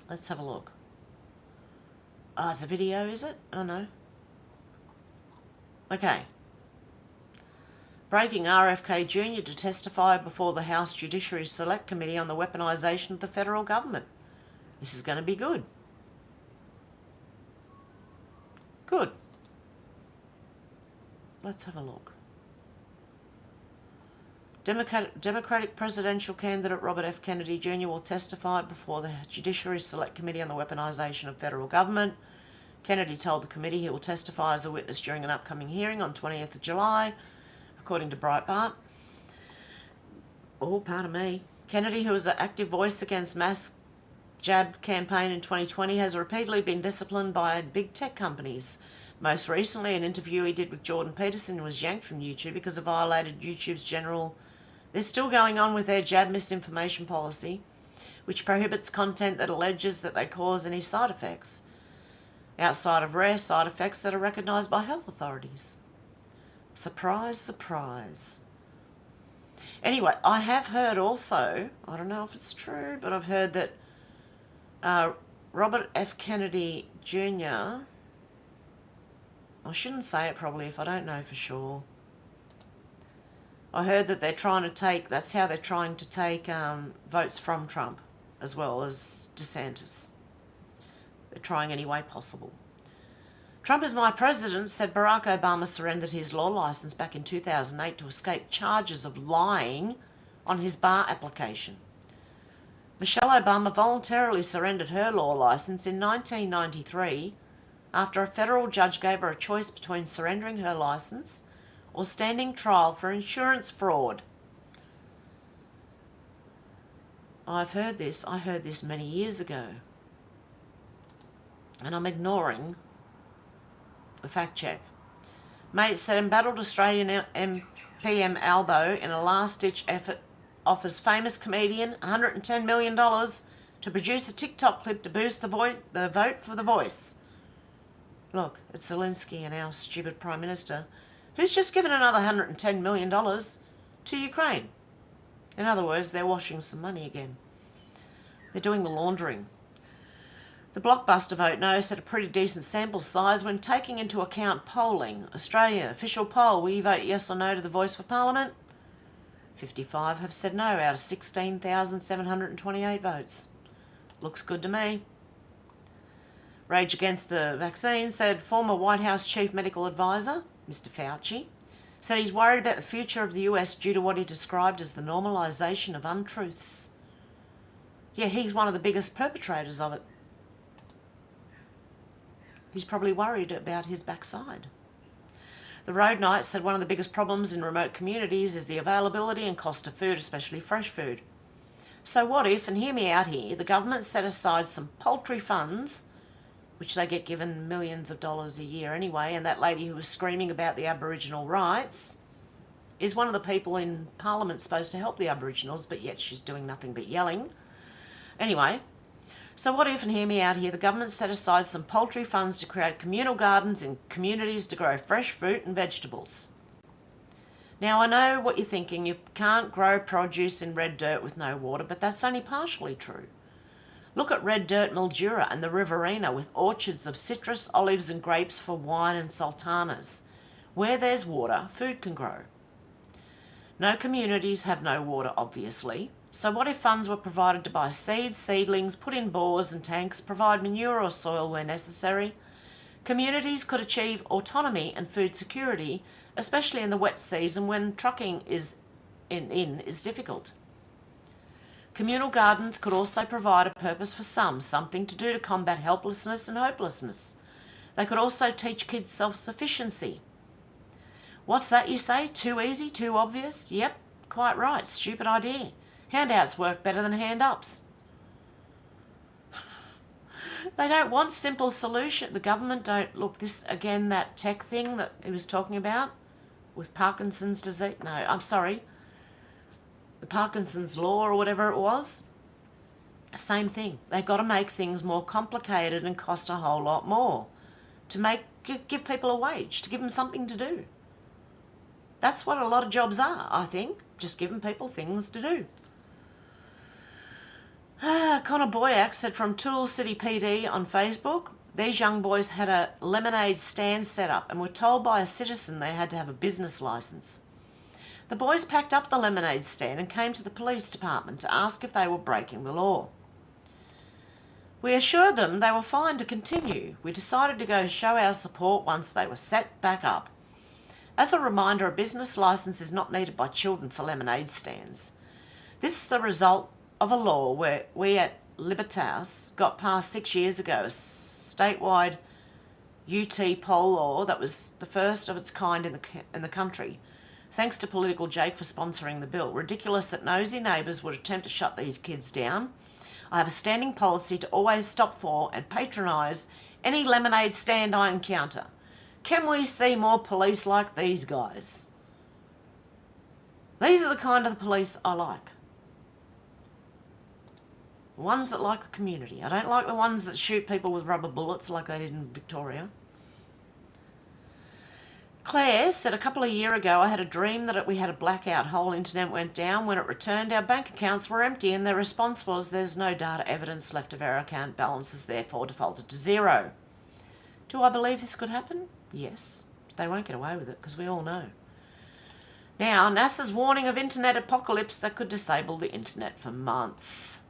Let's have a look. Oh, it's a video, is it? Oh, no. Okay. Breaking RFK Jr. to testify before the House Judiciary Select Committee on the weaponisation of the federal government. This is going to be good. Good. Let's have a look. Democratic presidential candidate Robert F. Kennedy Jr. will testify before the Judiciary Select Committee on the weaponisation of federal government. Kennedy told the committee he will testify as a witness during an upcoming hearing on 20th of July, according to Breitbart. Oh, pardon me. Kennedy, who was an active voice against mass jab campaign in 2020, has repeatedly been disciplined by big tech companies. Most recently, an interview he did with Jordan Peterson was yanked from YouTube because it violated YouTube's general... They're still going on with their jab misinformation policy, which prohibits content that alleges that they cause any side effects, outside of rare side effects that are recognised by health authorities. Surprise, surprise. Anyway, I have heard also, I don't know if it's true, but I've heard that Robert F. Kennedy Jr., I shouldn't say it probably if I don't know for sure. I heard that they're trying to take, that's how they're trying to take votes from Trump as well as DeSantis. They're trying any way possible. Trump is my president, said Barack Obama surrendered his law license back in 2008 to escape charges of lying on his bar application. Michelle Obama voluntarily surrendered her law license in 1993 after a federal judge gave her a choice between surrendering her license or standing trial for insurance fraud. I've heard this. I heard this many years ago. And I'm ignoring the fact check. Mate said embattled Australian PM Albo in a last-ditch effort offers famous comedian $110 million to produce a TikTok clip to boost the vote for The Voice. Look, it's Zelensky and our stupid Prime Minister, who's just given another $110 million to Ukraine. In other words, they're washing some money again. They're doing the laundering. The Blockbuster vote no set a pretty decent sample size when taking into account polling. Australia, official poll, will you vote yes or no to The Voice for Parliament? 55 have said no out of 16,728 votes. Looks good to me. Rage Against the Vaccine said former White House Chief Medical Advisor, Mr. Fauci, said he's worried about the future of the US due to what he described as the normalisation of untruths. Yeah, he's one of the biggest perpetrators of it. He's probably worried about his backside. The Road Knight said one of the biggest problems in remote communities is the availability and cost of food, especially fresh food. So what if, and hear me out here, the government set aside some paltry funds, which they get given millions of dollars a year anyway, and that lady who was screaming about the Aboriginal rights is one of the people in Parliament supposed to help the Aboriginals, but yet she's doing nothing but yelling. Anyway, so what if, and hear me out here, the government set aside some paltry funds to create communal gardens in communities to grow fresh fruit and vegetables. Now I know what you're thinking, you can't grow produce in red dirt with no water, but that's only partially true. Look at Red Dirt Mildura and the Riverina with orchards of citrus, olives and grapes for wine and sultanas. Where there's water, food can grow. No communities have no water, obviously. So what if funds were provided to buy seeds, seedlings, put in bores and tanks, provide manure or soil where necessary? Communities could achieve autonomy and food security, especially in the wet season when trucking is difficult. Communal gardens could also provide a purpose for some, something to do to combat helplessness and hopelessness. They could also teach kids self-sufficiency. What's that you say? Too easy? Too obvious? Yep, quite right. Stupid idea. Handouts work better than hand-ups. They don't want simple solution. The government don't... Look, this, again, that tech thing that he was talking about with Parkinson's disease. No, I'm sorry. The Parkinson's law or whatever it was. Same thing. They've got to make things more complicated and cost a whole lot more to give people a wage, to give them something to do. That's what a lot of jobs are, I think. Just giving people things to do. Connor Boyack said from Tool City PD on Facebook, these young boys had a lemonade stand set up and were told by a citizen they had to have a business licence. The boys packed up the lemonade stand and came to the police department to ask if they were breaking the law. We assured them they were fine to continue. We decided to go show our support once they were set back up. As a reminder, a business licence is not needed by children for lemonade stands. This is the result of a law where we at Libertas got passed 6 years ago, a statewide UT poll law that was the first of its kind in the country. Thanks to Political Jake for sponsoring the bill. Ridiculous that nosy neighbours would attempt to shut these kids down. I have a standing policy to always stop for and patronise any lemonade stand I encounter. Can we see more police like these guys? These are the kind of the police I like. Ones that like the community. I don't like the ones that shoot people with rubber bullets like they did in Victoria. Claire said a couple of years ago I had a dream that we had a blackout, whole internet went down. When it returned, our bank accounts were empty and their response was there's no data evidence left of our account balances, therefore defaulted to zero. Do I believe this could happen? Yes. But they won't get away with it because we all know. Now, NASA's warning of internet apocalypse that could disable the internet for months.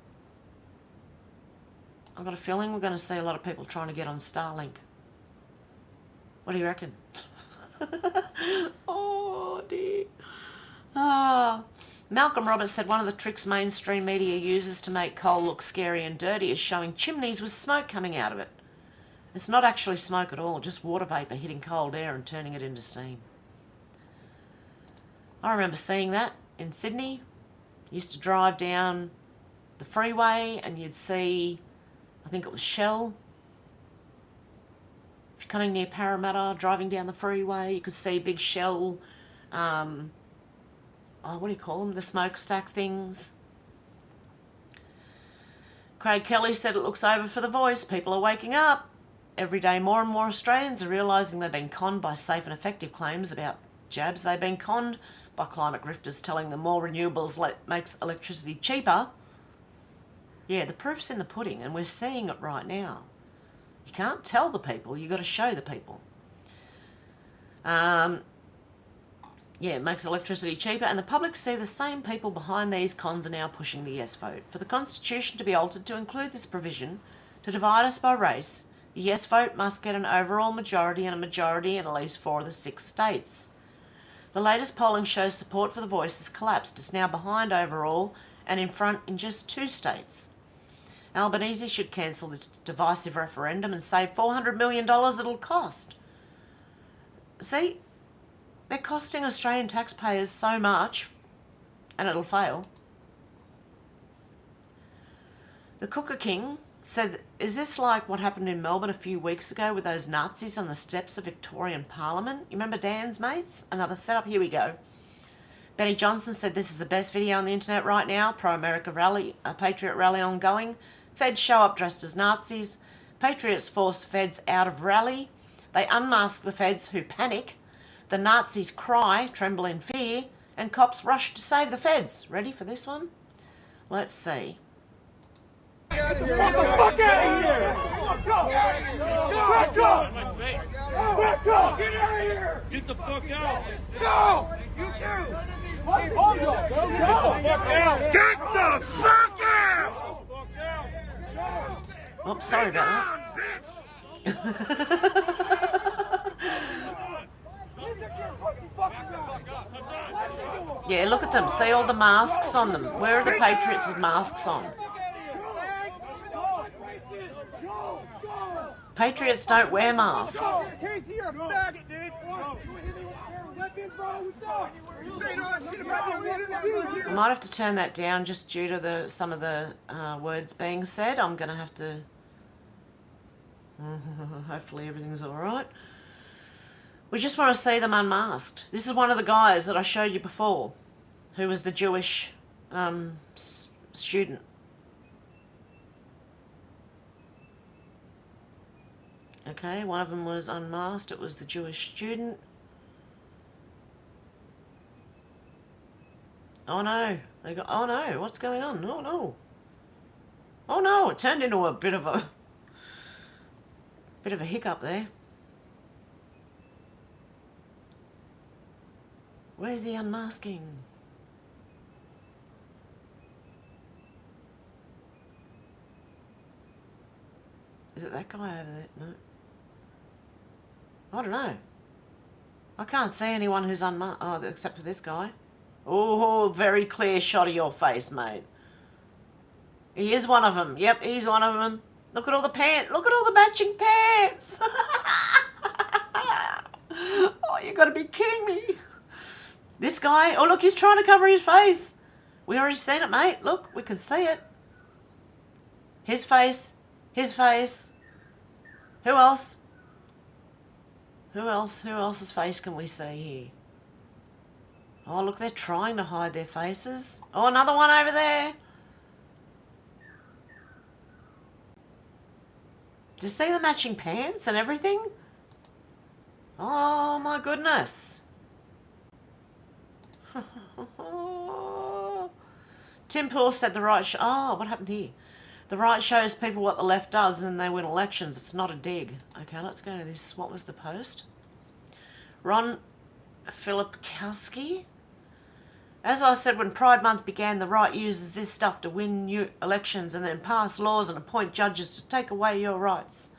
I've got a feeling we're going to see a lot of people trying to get on Starlink. What do you reckon? Oh dear. Malcolm Roberts said one of the tricks mainstream media uses to make coal look scary and dirty is showing chimneys with smoke coming out of it. It's not actually smoke at all, just water vapour hitting cold air and turning it into steam. I remember seeing that in Sydney. Used to drive down the freeway and you'd see, I think it was Shell. If you're coming near Parramatta, driving down the freeway, you could see big Shell, what do you call them? The smokestack things. Craig Kelly said it looks over for The Voice. People are waking up. Every day more and more Australians are realising they've been conned by safe and effective claims about jabs. They've been conned by climate grifters telling them more renewables makes electricity cheaper. Yeah, the proof's in the pudding and we're seeing it right now. You can't tell the people, you've got to show the people. Yeah, it makes electricity cheaper and the public see the same people behind these cons are now pushing the yes vote. For the Constitution to be altered to include this provision, to divide us by race, the yes vote must get an overall majority and a majority in at least 4 of the 6 states. The latest polling shows support for The Voice has collapsed. It's now behind overall and in front in just 2 states. Albanese should cancel this divisive referendum and save $400 million it'll cost. See, they're costing Australian taxpayers so much and it'll fail. The Cooker King said, is this like what happened in Melbourne a few weeks ago with those Nazis on the steps of Victorian Parliament? You remember Dan's mates? Another setup, here we go. Benny Johnson said this is the best video on the internet right now. Pro-America rally, a Patriot rally ongoing. Feds show up dressed as Nazis. Patriots force Feds out of rally. They unmask the Feds who panic. The Nazis cry, tremble in fear, and cops rush to save the Feds. Ready for this one? Let's see. Get Get the fuck out of here! Back up! Back up! Get out of here! Get the fuck out! Go! You too! Go! Get the fuck out! Oh, sorry about that. Yeah, look at them. See all the masks on them. Where are the patriots with masks on? Patriots don't wear masks. Casey, you're a faggot, dude. I might have to turn that down just due to some of the words being said. I'm going to have to... hopefully everything's alright. We just want to see them unmasked. This is one of the guys that I showed you before, who was the Jewish student. Okay, one of them was unmasked. It was the Jewish student. Oh no, they got, oh no, what's going on? Oh no. Oh no, it turned into a bit of a hiccup there. Where's the unmasking? Is it that guy over there? No. I don't know. I can't see anyone who's unmasked. Oh, except for this guy. Oh, very clear shot of your face, mate. He is one of them. Yep, he's one of them. Look at all the pants. Look at all the matching pants. Oh, you got to be kidding me. This guy. Oh, look, he's trying to cover his face. We already seen it, mate. Look, we can see it. His face. His face. Who else? Who else? Who else's face can we see here? Oh, look, they're trying to hide their faces. Oh, another one over there. Do you see the matching pants and everything? Oh, my goodness. Tim Poole said the right... Oh, what happened here? The right shows people what the left does and they win elections. It's not a dig. Okay, let's go to this. What was the post? Ron Filipkowski. As I said, when Pride Month began, the right uses this stuff to win new elections and then pass laws and appoint judges to take away your rights.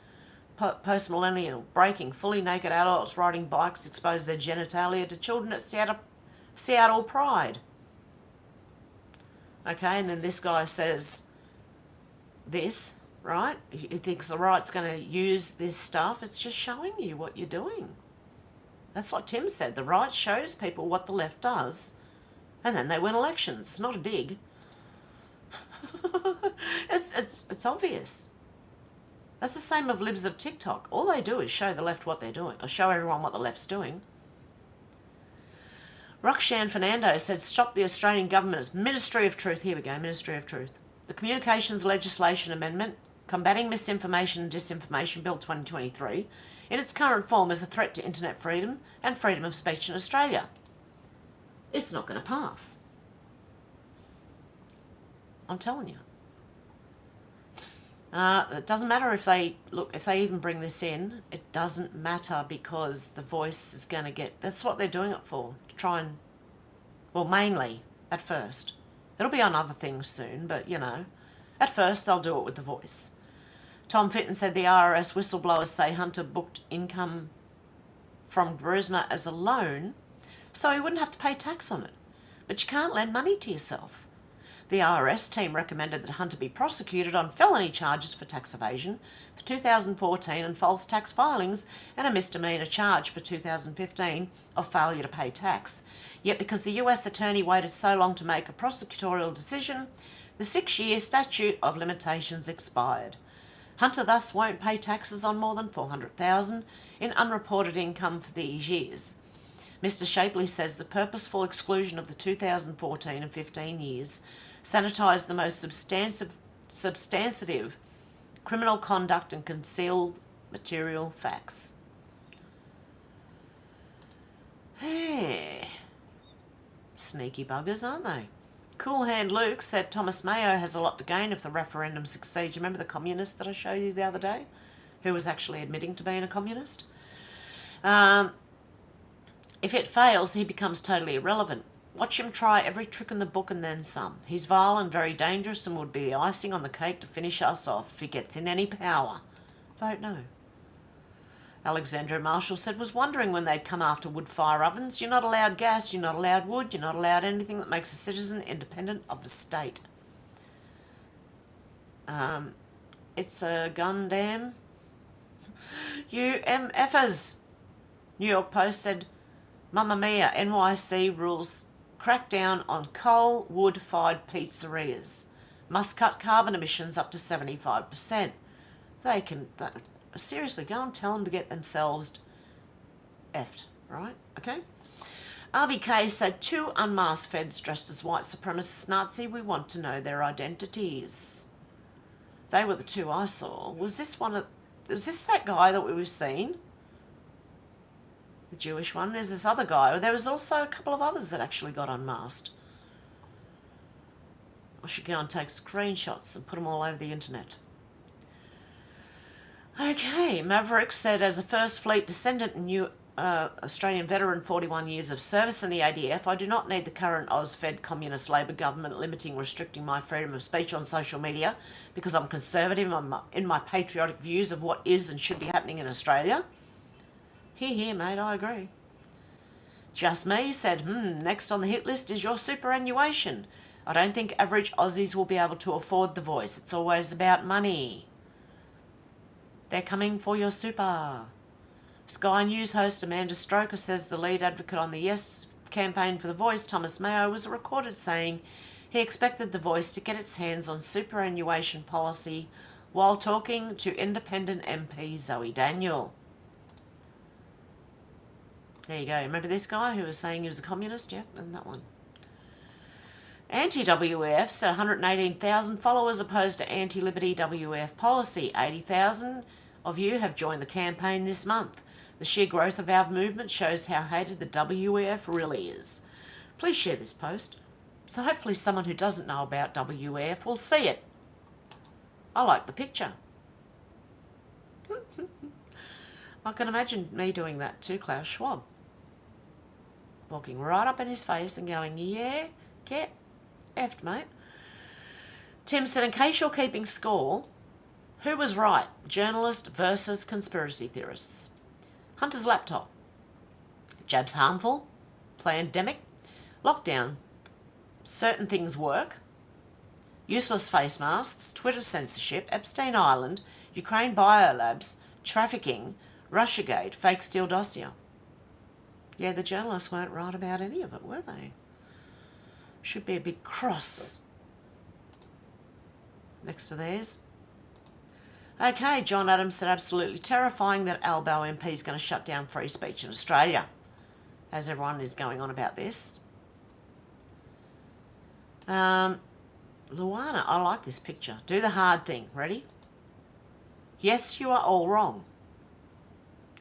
Post-millennial, breaking, fully naked adults riding bikes expose their genitalia to children at Seattle Pride. Okay, and then this guy says this, right? He thinks the right's going to use this stuff. It's just showing you what you're doing. That's what Tim said. The right shows people what the left does, and then they win elections. It's not a dig. It's obvious. That's the same of libs of TikTok. All they do is show the left what they're doing, or show everyone what the left's doing. Roxanne Fernando said, stop the Australian government's Ministry of Truth. Here we go, Ministry of Truth. The Communications Legislation Amendment, Combating Misinformation and Disinformation Bill 2023, in its current form is a threat to internet freedom and freedom of speech in Australia. It's not going to pass. I'm telling you. It doesn't matter if they even bring this in. It doesn't matter because the Voice is going to get... That's what they're doing it for. To try and... Well, mainly, at first. It'll be on other things soon, but, you know. At first, they'll do it with the Voice. Tom Fitton said the IRS whistleblowers say Hunter booked income from Burisma as a loan, so he wouldn't have to pay tax on it. But you can't lend money to yourself. The IRS team recommended that Hunter be prosecuted on felony charges for tax evasion for 2014 and false tax filings and a misdemeanor charge for 2015 of failure to pay tax. Yet because the US attorney waited so long to make a prosecutorial decision, the 6-year statute of limitations expired. Hunter thus won't pay taxes on more than $400,000 in unreported income for these years. Mr. Shapley says the purposeful exclusion of the 2014 and 15 years sanitised the most substantive criminal conduct and concealed material facts. Hey. Sneaky buggers, aren't they? Cool Hand Luke said Thomas Mayo has a lot to gain if the referendum succeeds. You remember the communist that I showed you the other day, who was actually admitting to being a communist? If it fails, he becomes totally irrelevant. Watch him try every trick in the book and then some. He's vile and very dangerous and would be the icing on the cake to finish us off if he gets in any power. Vote no. Alexandra Marshall said, was wondering when they'd come after wood fire ovens. You're not allowed gas, you're not allowed wood, you're not allowed anything that makes a citizen independent of the state. It's a gun dam. UMFers. New York Post said, Mamma Mia, NYC rules crackdown on coal wood-fired pizzerias. Must cut carbon emissions up to 75%. They can... seriously, go and tell them to get themselves effed, right? Okay? RVK said, 2 unmasked feds dressed as white supremacist Nazi. We want to know their identities. They were the 2 I saw. Was this that guy that we were seeing? The Jewish one. There's this other guy. There was also a couple of others that actually got unmasked. I should go and take screenshots and put them all over the internet. Okay, Maverick said, as a First Fleet descendant and new Australian veteran, 41 years of service in the ADF, I do not need the current Oz-Fed Communist Labor government restricting my freedom of speech on social media because I'm conservative in my patriotic views of what is and should be happening in Australia. Here, mate, I agree. Just Me said, next on the hit list is your superannuation. I don't think average Aussies will be able to afford the voice. It's always about money. They're coming for your super. Sky News host Amanda Stroker says the lead advocate on the Yes campaign for the Voice, Thomas Mayo, was recorded saying he expected the Voice to get its hands on superannuation policy while talking to independent MP Zoe Daniel. There you go. Remember this guy who was saying he was a communist? Yep, and that one. Anti-WEF said 118,000 followers opposed to anti-Liberty WEF policy. 80,000 of you have joined the campaign this month. The sheer growth of our movement shows how hated the WEF really is. Please share this post, so hopefully someone who doesn't know about WEF will see it. I like the picture. I can imagine me doing that to Klaus Schwab. Walking right up in his face and going, yeah, get effed, mate. Tim said, in case you're keeping score, who was right? Journalist versus conspiracy theorists. Hunter's laptop. Jabs harmful. Plandemic. Lockdown. Certain things work. Useless face masks. Twitter censorship. Epstein Island. Ukraine biolabs. Trafficking. Russiagate. Fake Steele dossier. Yeah, the journalists weren't right about any of it, were they? Should be a big cross next to theirs. Okay, John Adams said, absolutely terrifying that Albo MP is going to shut down free speech in Australia, as everyone is going on about this. Luana, I like this picture. Do the hard thing. Ready? Yes, you are all wrong.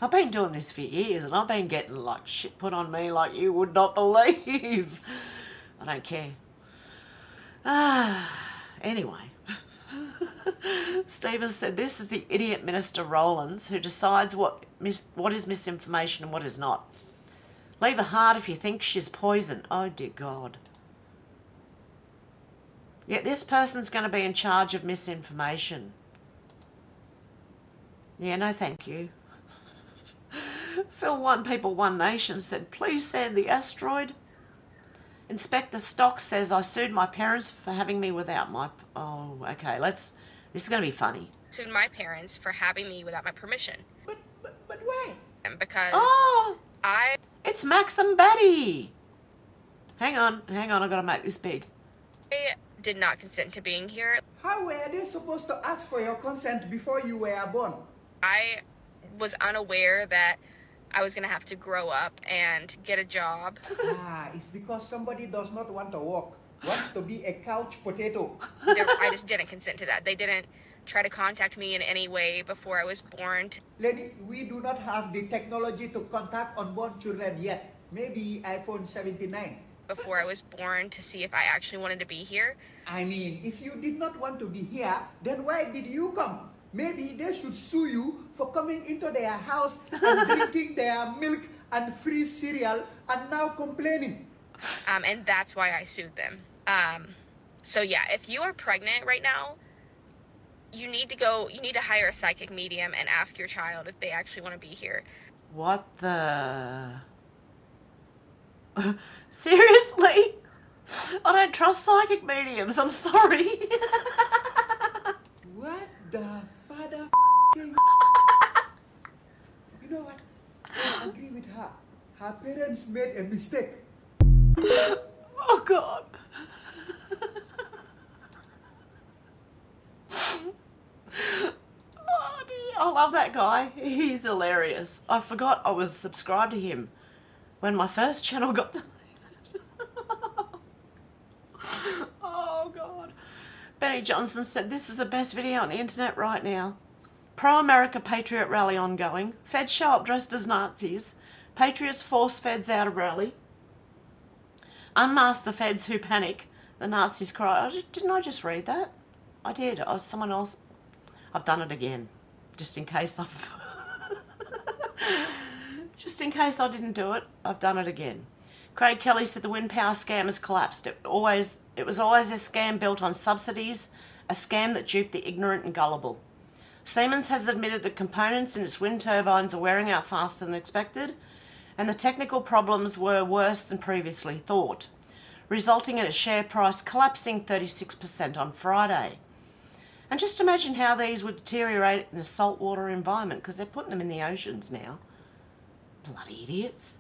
I've been doing this for years and I've been getting like shit put on me like you would not believe. I don't care. Anyway. Stevens said, this is the idiot Minister Rowlands who decides what is misinformation and what is not. Leave her heart if you think she's poison. Oh, dear God. Yeah, this person's going to be in charge of misinformation. Yeah, no thank you. Phil One People One Nation said, please send the asteroid. Inspector Stock says, I sued my parents for having me without my... Oh, okay, this is going to be funny. Sued my parents for having me without my permission. But why? Because it's Max and Batty. Hang on, I've got to make this big. I did not consent to being here. How were they supposed to ask for your consent before you were born? I was unaware that I was going to have to grow up and get a job. It's because somebody does not want to work, wants to be a couch potato. I just didn't consent to that. They didn't try to contact me in any way before I was born. Lady, we do not have the technology to contact unborn children yet. Maybe iPhone 79. before I was born to see if I actually wanted to be here. I mean, if you did not want to be here, then why did you come? Maybe they should sue you for coming into their house and drinking their milk and free cereal and now complaining. And that's why I sued them. So yeah, if you are pregnant right now, you need to hire a psychic medium and ask your child if they actually want to be here. What the... Seriously? I don't trust psychic mediums, I'm sorry. What the father You know what? I agree with her. Her parents made a mistake. Oh God. Oh dear. I love that guy. He's hilarious. I forgot I was subscribed to him when my first channel got deleted. Oh God. Benny Johnson said, this is the best video on the internet right now. Pro-America Patriot rally ongoing. Feds show up dressed as Nazis. Patriots force feds out of rally. Unmask the feds who panic. The Nazis cry. Didn't I just read that? I did. I was someone else. I've done it again. Just in case I've... Just in case I didn't do it, I've done it again. Craig Kelly said the wind power scam has collapsed. It was always a scam built on subsidies, a scam that duped the ignorant and gullible. Siemens has admitted that components in its wind turbines are wearing out faster than expected, and the technical problems were worse than previously thought, resulting in its share price collapsing 36% on Friday. And just imagine how these would deteriorate in a saltwater environment, because they're putting them in the oceans now. Bloody idiots.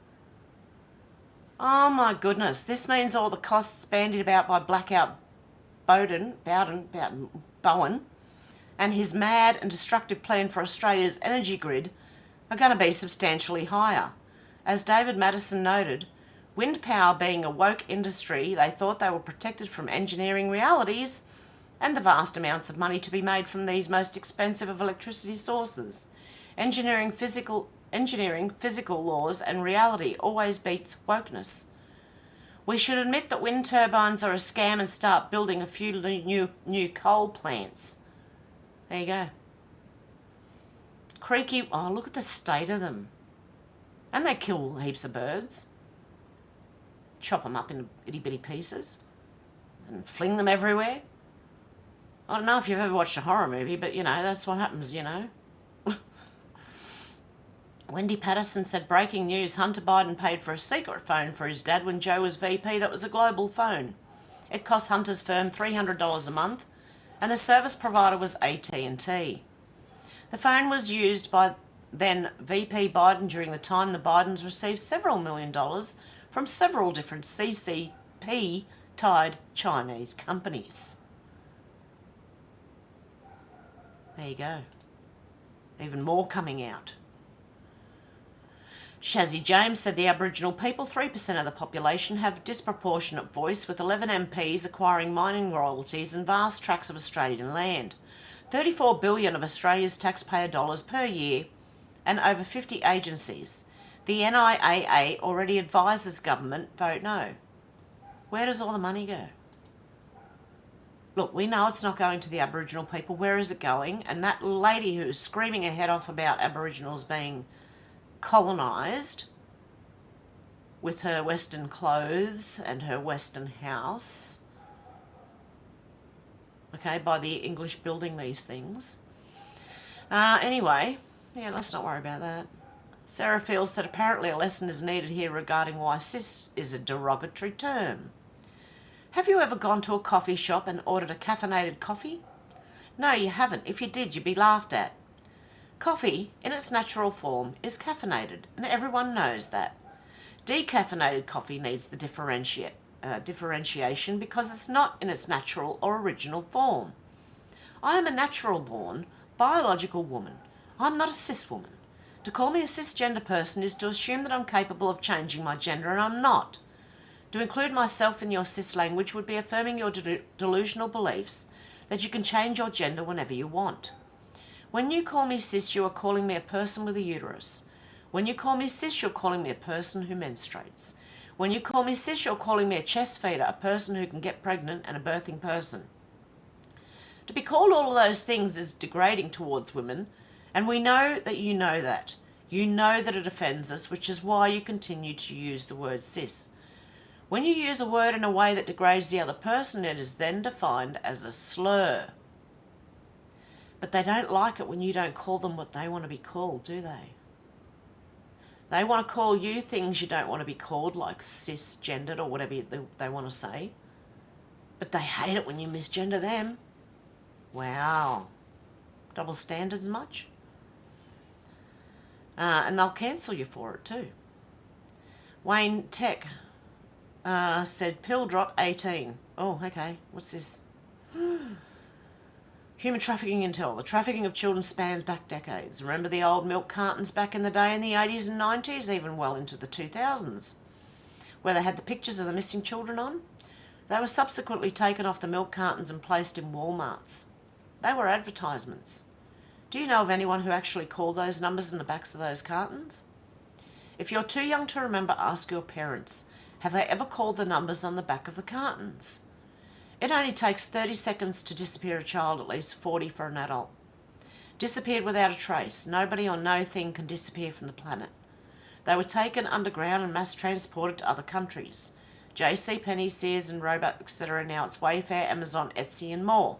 Oh my goodness, this means all the costs bandied about by Blackout Bowen and his mad and destructive plan for Australia's energy grid are going to be substantially higher. As David Madison noted, wind power being a woke industry, they thought they were protected from engineering realities and the vast amounts of money to be made from these most expensive of electricity sources. Engineering physical laws and reality always beats wokeness. We should admit that wind turbines are a scam and start building a few new coal plants. There you go. Creaky, oh look at the state of them. And they kill heaps of birds. Chop them up into itty bitty pieces and fling them everywhere. I don't know if you've ever watched a horror movie, but you know, that's what happens, you know. Wendy Patterson said, breaking news, Hunter Biden paid for a secret phone for his dad when Joe was VP that was a global phone. It cost Hunter's firm $300 a month, and the service provider was AT&T. The phone was used by then VP Biden during the time the Bidens received several $1 million from several different CCP-tied Chinese companies. There you go. Even more coming out. Shazzy James said the Aboriginal people, 3% of the population, have a disproportionate voice, with 11 MPs acquiring mining royalties and vast tracts of Australian land. 34 billion of Australia's taxpayer dollars per year and over 50 agencies. The NIAA already advises government vote no. Where does all the money go? Look, we know it's not going to the Aboriginal people. Where is it going? And that lady who's screaming her head off about Aboriginals being colonised with her Western clothes and her Western house, okay, by the English building these things. Anyway, yeah, let's not worry about that. Sarah Fields said apparently a lesson is needed here regarding why cis is a derogatory term. Have you ever gone to a coffee shop and ordered a caffeinated coffee? No, you haven't. If you did, you'd be laughed at. Coffee, in its natural form, is caffeinated, and everyone knows that. Decaffeinated coffee needs the differentiation because it's not in its natural or original form. I am a natural-born, biological woman. I'm not a cis woman. To call me a cisgender person is to assume that I'm capable of changing my gender, and I'm not. To include myself in your cis language would be affirming your delusional beliefs that you can change your gender whenever you want. When you call me cis, you are calling me a person with a uterus. When you call me cis, you're calling me a person who menstruates. When you call me cis, you're calling me a chest feeder, a person who can get pregnant, and a birthing person. To be called all of those things is degrading towards women, and we know that you know that. You know that it offends us, which is why you continue to use the word cis. When you use a word in a way that degrades the other person, it is then defined as a slur. But they don't like it when you don't call them what they want to be called, do they? They want to call you things you don't want to be called, like cisgendered or whatever they want to say. But they hate it when you misgender them. Wow. Double standards much? And they'll cancel you for it too. Wayne Tech said, pill drop 18. Oh, okay. What's this? Human trafficking intel. The trafficking of children spans back decades. Remember the old milk cartons back in the day in the 80s and 90s, even well into the 2000s, where they had the pictures of the missing children on? They were subsequently taken off the milk cartons and placed in Walmarts. They were advertisements. Do you know of anyone who actually called those numbers in the backs of those cartons? If you're too young to remember, ask your parents. Have they ever called the numbers on the back of the cartons? It only takes 30 seconds to disappear a child, at least 40 for an adult. Disappeared without a trace. Nobody or no thing can disappear from the planet. They were taken underground and mass transported to other countries. JCPenney, Sears and Roebuck, etc. Now it's Wayfair, Amazon, Etsy and more.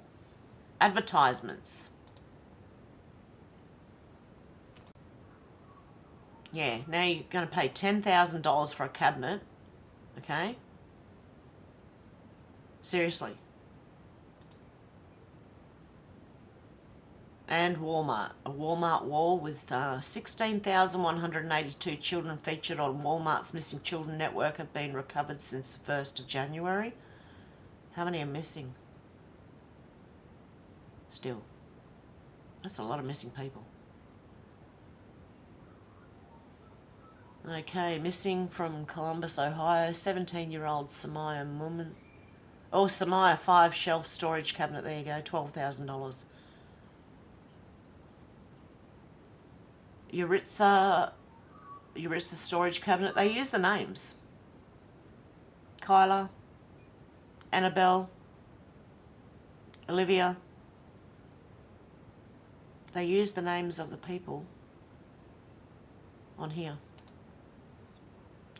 Advertisements. Yeah, now you're going to pay $10,000 for a cabinet. Okay? Seriously. And Walmart. A Walmart wall with 16,182 children featured on Walmart's Missing Children Network have been recovered since the 1st of January. How many are missing? Still. That's a lot of missing people. Okay, missing from Columbus, Ohio, 17-year-old Samaya Mumman. Oh, Samaya 5 shelf storage cabinet, there you go, $12,000. Yuritsa storage cabinet, they use the names. Kyla, Annabelle, Olivia. They use the names of the people on here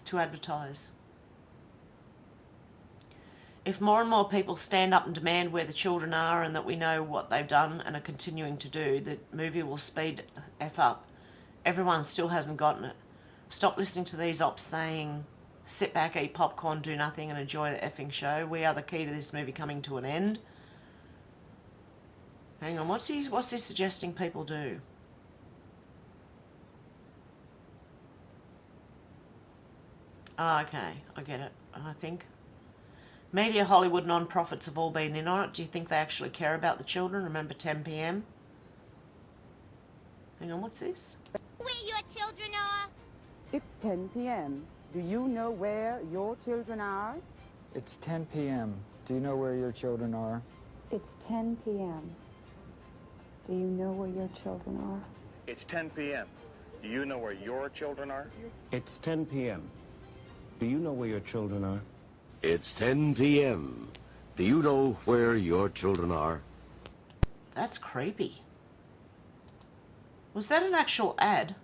to advertise. If more and more people stand up and demand where the children are and that we know what they've done and are continuing to do, the movie will speed F up. Everyone still hasn't gotten it. Stop listening to these ops saying, sit back, eat popcorn, do nothing and enjoy the effing show. We are the key to this movie coming to an end. Hang on, what's he suggesting people do? Oh, okay, I get it, I think. Media, Hollywood, non-profits have all been in on it. Do you think they actually care about the children? Remember 10 p.m? Hang on, what's this? Where your children are? It's 10 p.m. Do you know where your children are? It's 10 p.m. Do you know where your children are? It's 10 p.m. Do you know where your children are? It's 10 p.m. Do you know where your children are? It's 10 p.m. Do you know where your children are? It's 10 p.m. Do you know where your children are? That's creepy. Was that an actual ad?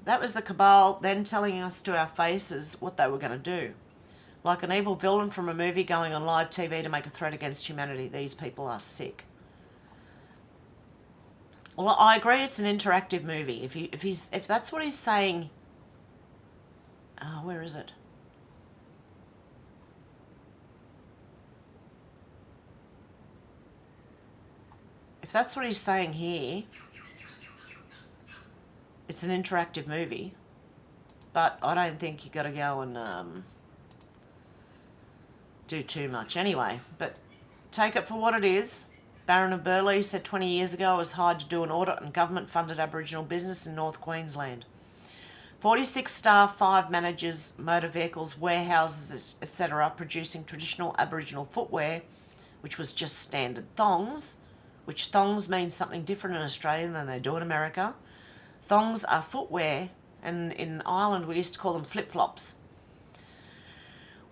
That was the cabal then telling us to our faces what they were going to do. Like an evil villain from a movie going on live TV to make a threat against humanity. These people are sick. Well, I agree it's an interactive movie. If that's what he's saying... Oh, where is it? If that's what he's saying here, it's an interactive movie. But I don't think you got to go and do too much anyway. But take it for what it is. Baron of Burleigh said 20 years ago I was hired to do an audit on government-funded Aboriginal business in North Queensland. 46 staff, 5 managers, motor vehicles, warehouses, etc., producing traditional Aboriginal footwear, which was just standard thongs, which thongs means something different in Australia than they do in America. Thongs are footwear, And in Ireland, we used to call them flip-flops.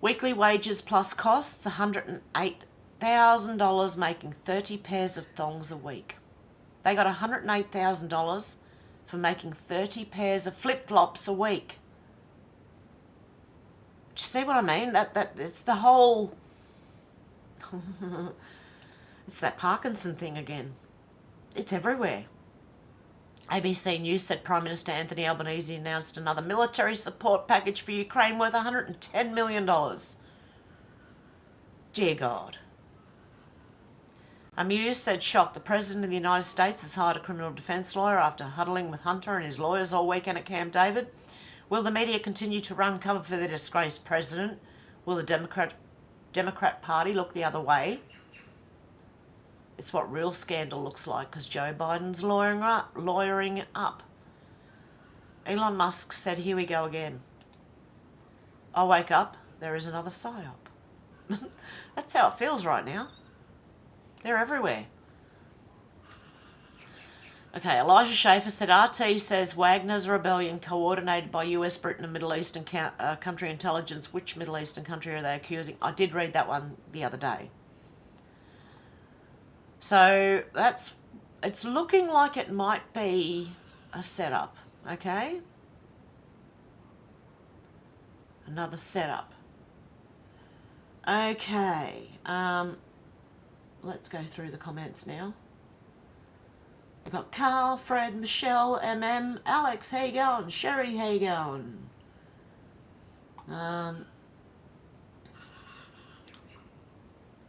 Weekly wages plus costs, $108,000, making 30 pairs of thongs a week. They got $108,000 for making 30 pairs of flip-flops a week. Do you see what I mean? That it's the whole... it's that Parkinson thing again. It's everywhere. ABC News said Prime Minister Anthony Albanese announced another military support package for Ukraine worth $110 million. Dear God. Amused said shocked the President of the United States has hired a criminal defence lawyer after huddling with Hunter and his lawyers all weekend at Camp David. Will the media continue to run cover for the disgraced President? Will the Democrat Party look the other way? It's what real scandal looks like because Joe Biden's lawyering up. Elon Musk said, here we go again. I wake up, there is another psyop. That's how it feels right now. They're everywhere. Okay, Elijah Schaefer said, RT says Wagner's rebellion coordinated by US, Britain and Middle Eastern country intelligence. Which Middle Eastern country are they accusing? I did read that one the other day. So it's looking like it might be a setup, okay? Another setup. Okay, let's go through the comments now. We've got Carl, Fred, Michelle, MM, Alex, how you going? Sherry, how you going?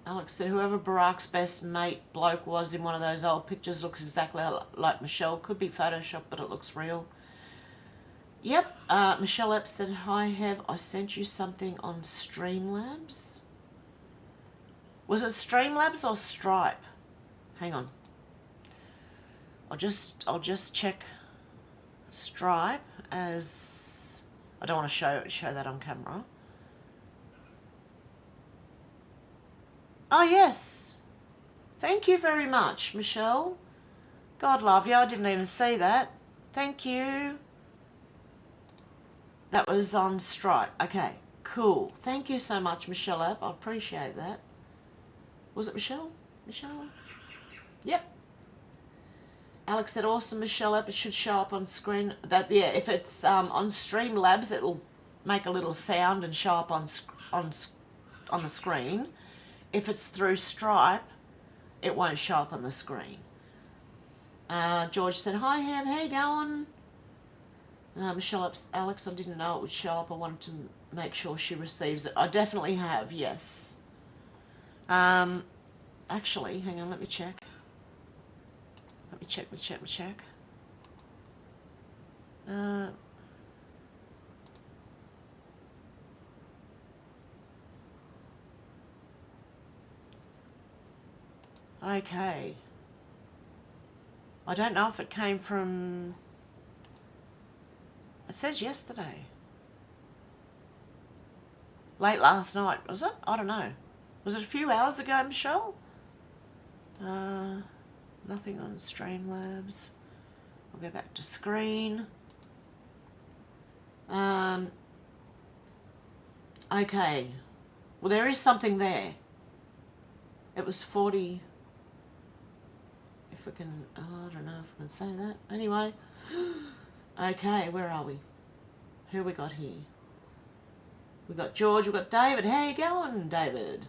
Alex said, whoever Barack's best mate bloke was in one of those old pictures looks exactly like Michelle. Could be Photoshop, but it looks real. Yep. Michelle Epps said, hi, Hev. I sent you something on Streamlabs. Was it Streamlabs or Stripe? Hang on. I'll just check Stripe as I don't want to show that on camera. Oh, yes. Thank you very much, Michelle. God love you. I didn't even see that. Thank you. That was on Stripe. Okay, cool. Thank you so much, Michelle App. I appreciate that. Was it Michelle? Michelle? Yep. Alex said, awesome, Michelle App. It should show up on screen. Yeah, if it's on Streamlabs, it'll make a little sound and show up on the screen. If it's through Stripe, it won't show up on the screen. George said, hi, Hev, how you going? Michelle, Alex, I didn't know it would show up. I wanted to make sure she receives it. I definitely have, yes. Actually, hang on, let me check. Let me check. Okay. I don't know if it came from... It says yesterday. Late last night, was it? I don't know. Was it a few hours ago, Michelle? Nothing on Streamlabs. I'll go back to screen. Okay. Well, there is something there. It was 40... If we can... Oh, I don't know if I can say that. Anyway. Okay, where are we? Who we got here? We've got George, we've got David. How you going, David?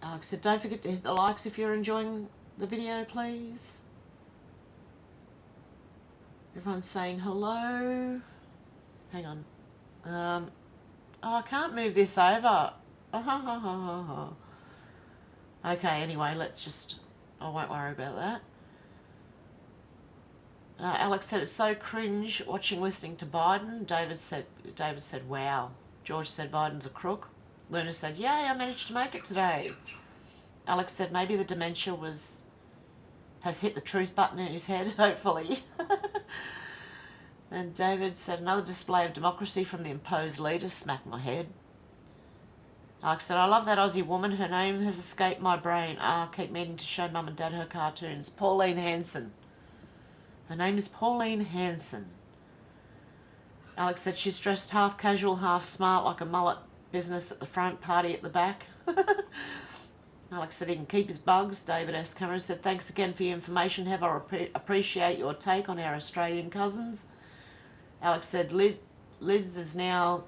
Alex said, don't forget to hit the likes if you're enjoying the video, please. Everyone's saying hello. Hang on. Oh, I can't move this over. Okay, anyway, let's just... I won't worry about that. Alex said, it's so cringe listening to Biden. David said, wow. George said, Biden's a crook. Luna said, yay, I managed to make it today. Alex said, maybe the dementia has hit the truth button in his head, hopefully. And David said, another display of democracy from the imposed leader. Smack my head. Alex said, I love that Aussie woman. Her name has escaped my brain. I keep meaning to show Mum and Dad her cartoons. Pauline Hanson. Her name is Pauline Hanson. Alex said she's dressed half casual, half smart, like a mullet, business at the front, party at the back. Alex said he can keep his bugs. David S. Cameron said, thanks again for your information. Hev, I appreciate your take on our Australian cousins. Alex said Liz is now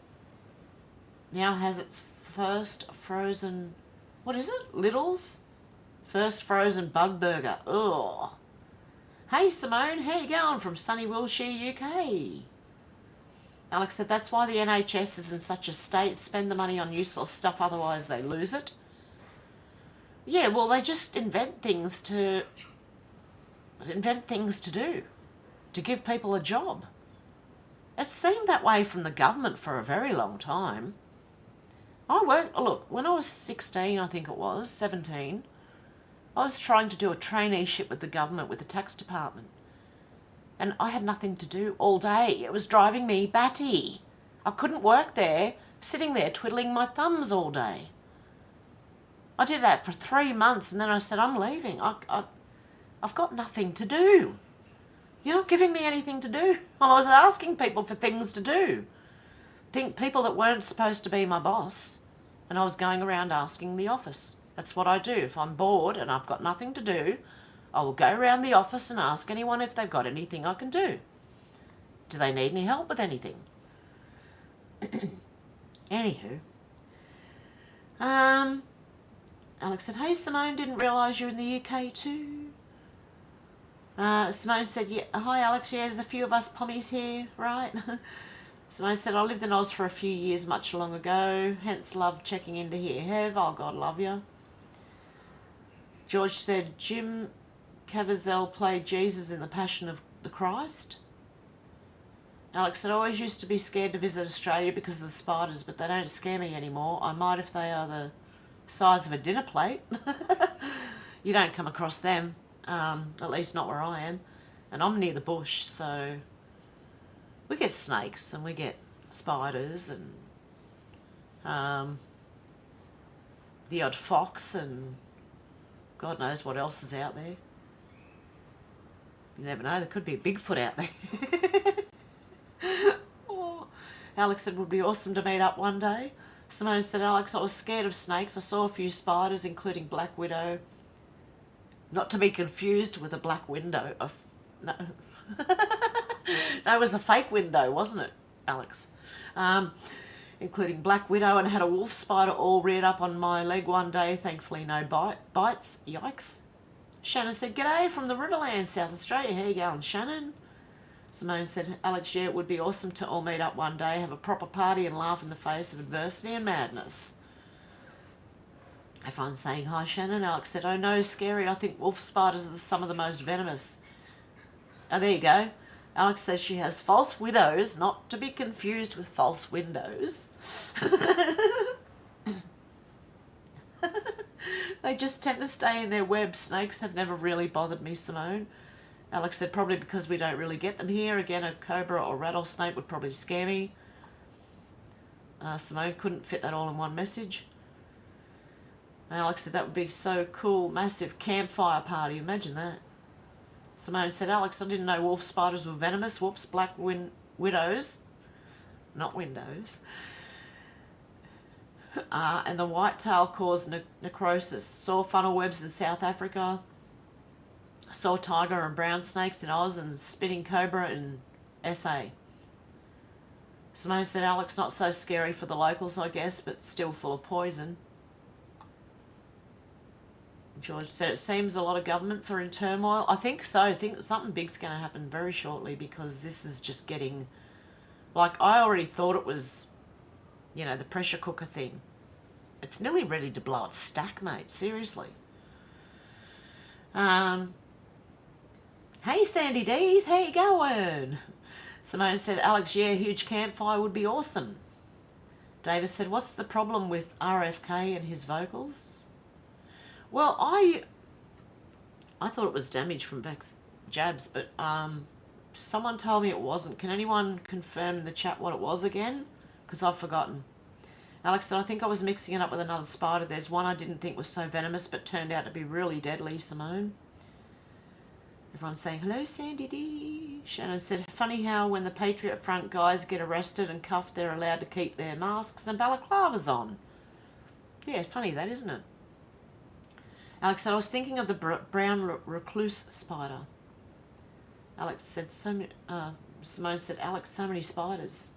has its first frozen, what is it? Little's first frozen bug burger. Ugh. Hey Simone, how you going from sunny Wiltshire, UK? Alex said that's why the NHS is in such a state. Spend the money on useless stuff, otherwise they lose it. Yeah, well, they just invent things to do, to give people a job. It seemed that way from the government for a very long time. Look, when I was 16, I think it was, 17, I was trying to do a traineeship with the government, with the tax department. And I had nothing to do all day. It was driving me batty. I couldn't work there, sitting there twiddling my thumbs all day. I did that for 3 months and then I said, I'm leaving. I've got nothing to do. You're not giving me anything to do. I was asking people for things to do. People that weren't supposed to be my boss. And I was going around asking the office. That's what I do. If I'm bored and I've got nothing to do, I will go around the office and ask anyone if they've got anything I can do. Do they need any help with anything? Anywho. Alex said, hey Simone, didn't realise you're in the UK too. Simone said, yeah, hi Alex, yeah, there's a few of us pommies here, right? Simone said, I lived in Oz for a few years much long ago, hence love checking in to hear Hev. Oh, God love you. George said, Jim Caviezel played Jesus in The Passion of the Christ. Alex said, I always used to be scared to visit Australia because of the spiders, but they don't scare me anymore. I might if they are the size of a dinner plate. You don't come across them, at least not where I am. And I'm near the bush, so we get snakes and we get spiders and the odd fox and God knows what else is out there. You never know, there could be a Bigfoot out there. Oh. Alex said it would be awesome to meet up one day. Simone said, Alex, I was scared of snakes. I saw a few spiders, including Black Widow. Not to be confused with a black window. No. That was a fake window, wasn't it, Alex? Including Black Widow, and had a wolf spider all reared up on my leg one day. Thankfully, no bites. Yikes. Shannon said, g'day from the Riverland, South Australia. How you going, Shannon? Simone said, Alex, yeah, it would be awesome to all meet up one day, have a proper party and laugh in the face of adversity and madness. Everyone's saying hi, Shannon. Alex said, oh no, scary. I think wolf spiders are some of the most venomous. Oh, there you go. Alex says she has false widows, not to be confused with false windows. They just tend to stay in their web. Snakes have never really bothered me, Simone. Alex said, probably because we don't really get them here. Again, a cobra or rattlesnake would probably scare me. Simone couldn't fit that all in one message. Alex said, that would be so cool. Massive campfire party. Imagine that. Simone said, Alex, I didn't know wolf spiders were venomous. Whoops, black widows. Not windows. And the whitetail caused necrosis. Saw funnel webs in South Africa. Saw tiger and brown snakes in Oz and spitting cobra in SA. Simone said, Alex, not so scary for the locals, I guess, but still full of poison. George said, it seems a lot of governments are in turmoil. I think so. I think something big's going to happen very shortly because this is just getting... Like, I already thought it was, you know, the pressure cooker thing. It's nearly ready to blow its stack, mate. Seriously. Hey, Sandy D's, how you going? Simone said, Alex, yeah, huge campfire would be awesome. Davis said, what's the problem with RFK and his vocals? Well, I thought it was damage from jabs, but someone told me it wasn't. Can anyone confirm in the chat what it was again? Because I've forgotten. Alex said, I think I was mixing it up with another spider. There's one I didn't think was so venomous, but turned out to be really deadly, Simone. Everyone's saying, hello, Sandy D. Shannon said, funny how when the Patriot Front guys get arrested and cuffed, they're allowed to keep their masks and balaclavas on. Yeah, it's funny that, isn't it? Alex said, I was thinking of the brown recluse spider. Alex said, Simone said, Alex, so many spiders.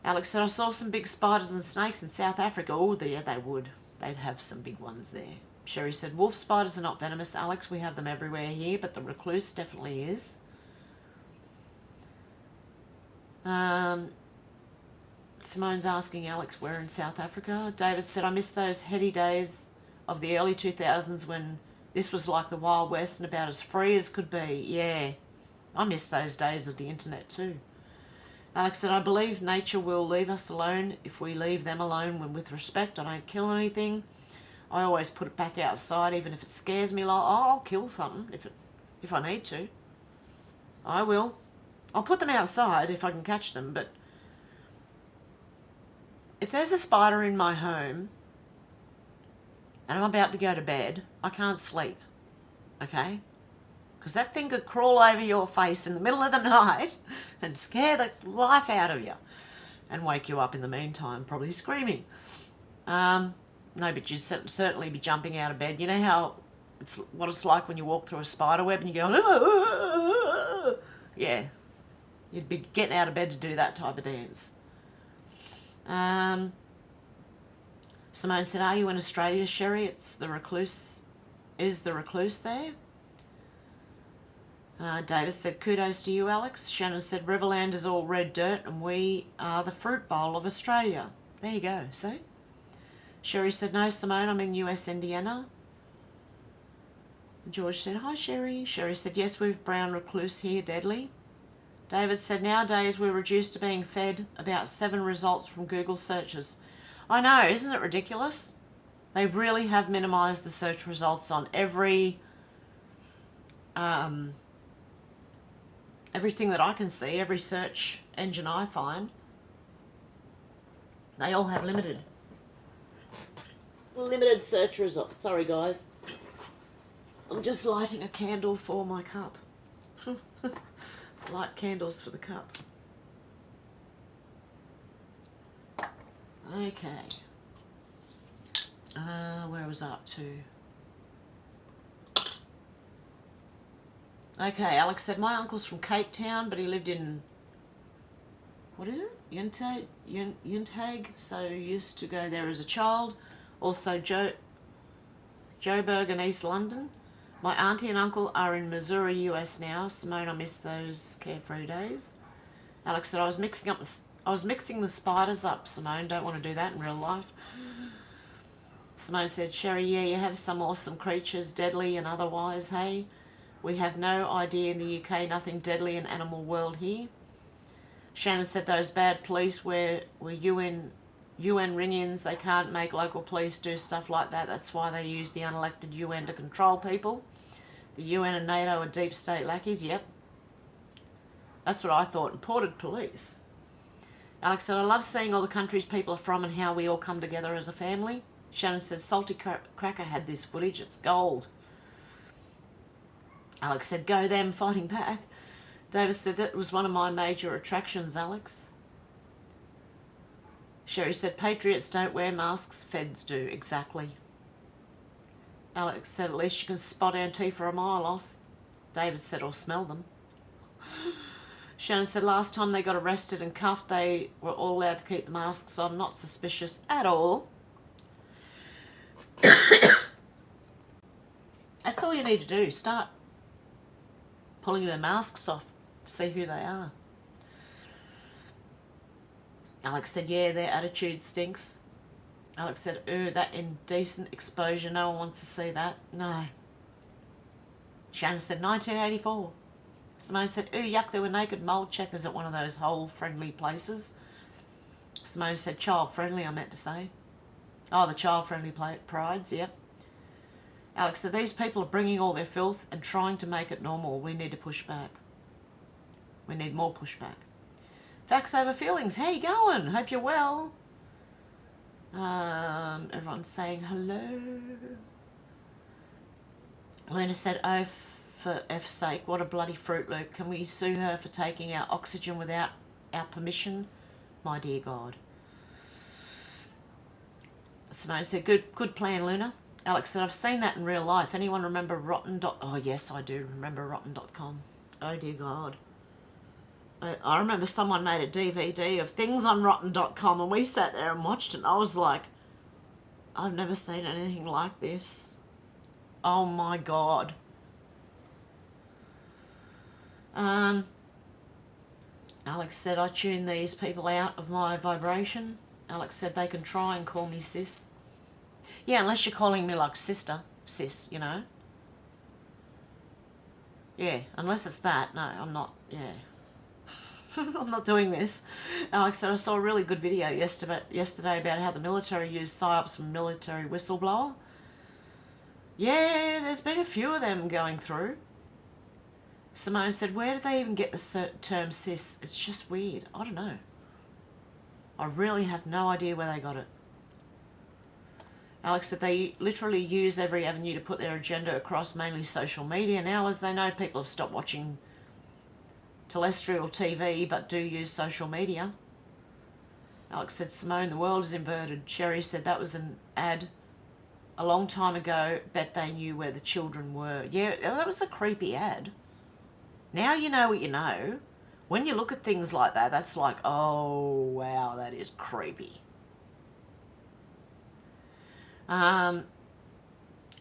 Alex said, I saw some big spiders and snakes in South Africa. Oh, yeah, they would. They'd have some big ones there. Sherry said, wolf spiders are not venomous, Alex. We have them everywhere here, but the recluse definitely is. Simone's asking Alex, where in South Africa? David said, I miss those heady days of the early 2000s when this was like the Wild West and about as free as could be. Yeah, I miss those days of the internet too. Alex said, I believe nature will leave us alone if we leave them alone when with respect. I don't kill anything. I always put it back outside, even if it scares me. Like, oh, I'll kill something if I need to. I will. I'll put them outside if I can catch them, but if there's a spider in my home and I'm about to go to bed, I can't sleep, okay? Because that thing could crawl over your face in the middle of the night and scare the life out of you and wake you up in the meantime, probably screaming. No, but you'd certainly be jumping out of bed. You know how what it's like when you walk through a spider web and you go, ah! Yeah, you'd be getting out of bed to do that type of dance. Simone said, are you in Australia, Sherry? It's the recluse. Is the recluse there? Davis said, kudos to you, Alex. Shannon said, Riverland is all red dirt and we are the fruit bowl of Australia. There you go, see? Sherry said, no, Simone, I'm in US, Indiana. George said, hi, Sherry. Sherry said, yes, we've brown recluse here, deadly. David said, nowadays we're reduced to being fed about 7 results from Google searches. I know, isn't it ridiculous? They really have minimised the search results on everything that I can see, every search engine I find. They all have limited search results. Sorry, guys. I'm just lighting a candle for my cup. Light candles for the cup. Okay. Where was I up to? Okay, Alex said, my uncle's from Cape Town, but he lived in, what is it? Yuntag, so used to go there as a child. Also Joburg and East London. My auntie and uncle are in Missouri, US now. Simone, I miss those carefree days. Alex said, I was mixing the spiders up, Simone. Don't want to do that in real life. Simone said, Sherry, yeah, you have some awesome creatures, deadly and otherwise, hey? We have no idea in the UK, nothing deadly in animal world here. Shannon said those bad police were UN ring-ins. They can't make local police do stuff like that. That's why they use the unelected UN to control people. The UN and NATO are deep state lackeys, yep. That's what I thought, imported police. Alex said, I love seeing all the countries people are from and how we all come together as a family. Shannon said, Salty Cracker had this footage, it's gold. Alex said, go them, fighting back. Davis said, that was one of my major attractions, Alex. Sherry said, patriots don't wear masks, feds do. Exactly. Alex said, at least you can spot Antifa a mile off. Davis said, or smell them. Shannon said, last time they got arrested and cuffed, they were all allowed to keep the masks on. Not suspicious at all. That's all you need to do. Start pulling their masks off to see who they are. Alex said, yeah, their attitude stinks. Alex said, that indecent exposure, no one wants to see that. No. Shannon said, 1984. Simone said, yuck, there were naked mould checkers at one of those hole-friendly places. Simone said, child-friendly, I meant to say. Oh, the child-friendly prides, yep. Alex said, these people are bringing all their filth and trying to make it normal. We need to push back. We need more pushback. Facts over feelings. How you going? Hope you're well. Everyone's saying hello. Luna said, For F's sake, what a bloody Fruit Loop. Can we sue her for taking our oxygen without our permission? My dear God. Simone said, good plan, Luna. Alex said, I've seen that in real life. Anyone remember Rotten? Oh, yes, I do remember Rotten.com. Oh, dear God. I remember someone made a DVD of things on Rotten.com, and we sat there and watched it, and I was like, I've never seen anything like this. Oh, my God. Alex said, I tune these people out of my vibration. Alex said they can try and call me sis. Yeah, unless you're calling me like sister, sis, you know. Yeah, unless it's that. No, I'm not, yeah. I'm not doing this. Alex said, I saw a really good video yesterday about how the military used psyops from military whistleblower. Yeah, there's been a few of them going through. Simone said, where did they even get the term cis? It's just weird. I don't know. I really have no idea where they got it. Alex said they literally use every avenue to put their agenda across, mainly social media. Now, as they know, people have stopped watching terrestrial TV, but do use social media. Alex said, Simone, the world is inverted. Sherry said that was an ad a long time ago. Bet they knew where the children were. Yeah, that was a creepy ad. Now you know what you know. When you look at things like that, that's like, oh, wow, that is creepy.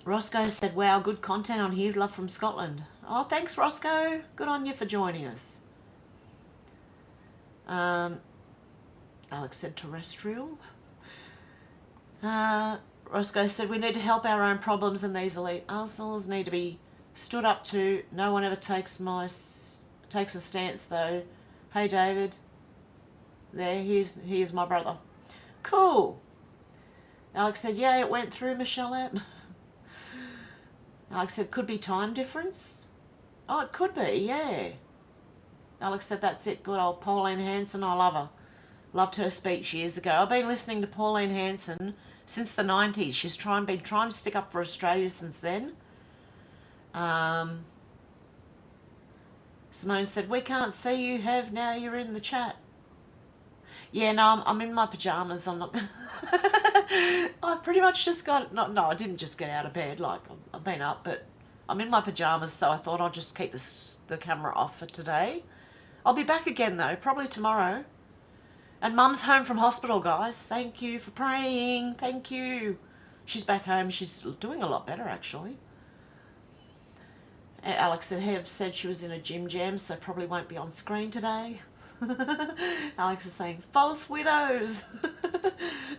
Roscoe said, wow, good content on here. Love from Scotland. Oh, thanks, Roscoe. Good on you for joining us. Alex said terrestrial. Roscoe said, we need to help our own problems, and these elite arsenals need to be stood up to. No one ever takes a stance, though. Hey, David. There, here's my brother. Cool. Alex said, yeah, it went through, Michelle. Alex said, could be time difference. Oh, it could be, yeah. Alex said, that's it. Good old Pauline Hanson. I love her. Loved her speech years ago. I've been listening to Pauline Hanson since the 90s. She's been trying to stick up for Australia since then. Simone said, we can't see you, Hev. Now you're in the chat. Yeah, no, I'm in my pyjamas. I'm not... I pretty much just got... No, I didn't just get out of bed. Like, I've been up, but I'm in my pyjamas, so I thought I'll just keep the camera off for today. I'll be back again, though, probably tomorrow. And Mum's home from hospital, guys. Thank you for praying. Thank you. She's back home. She's doing a lot better, actually. Alex said, Hev said she was in a gym jam, so probably won't be on screen today. Alex is saying, false widows,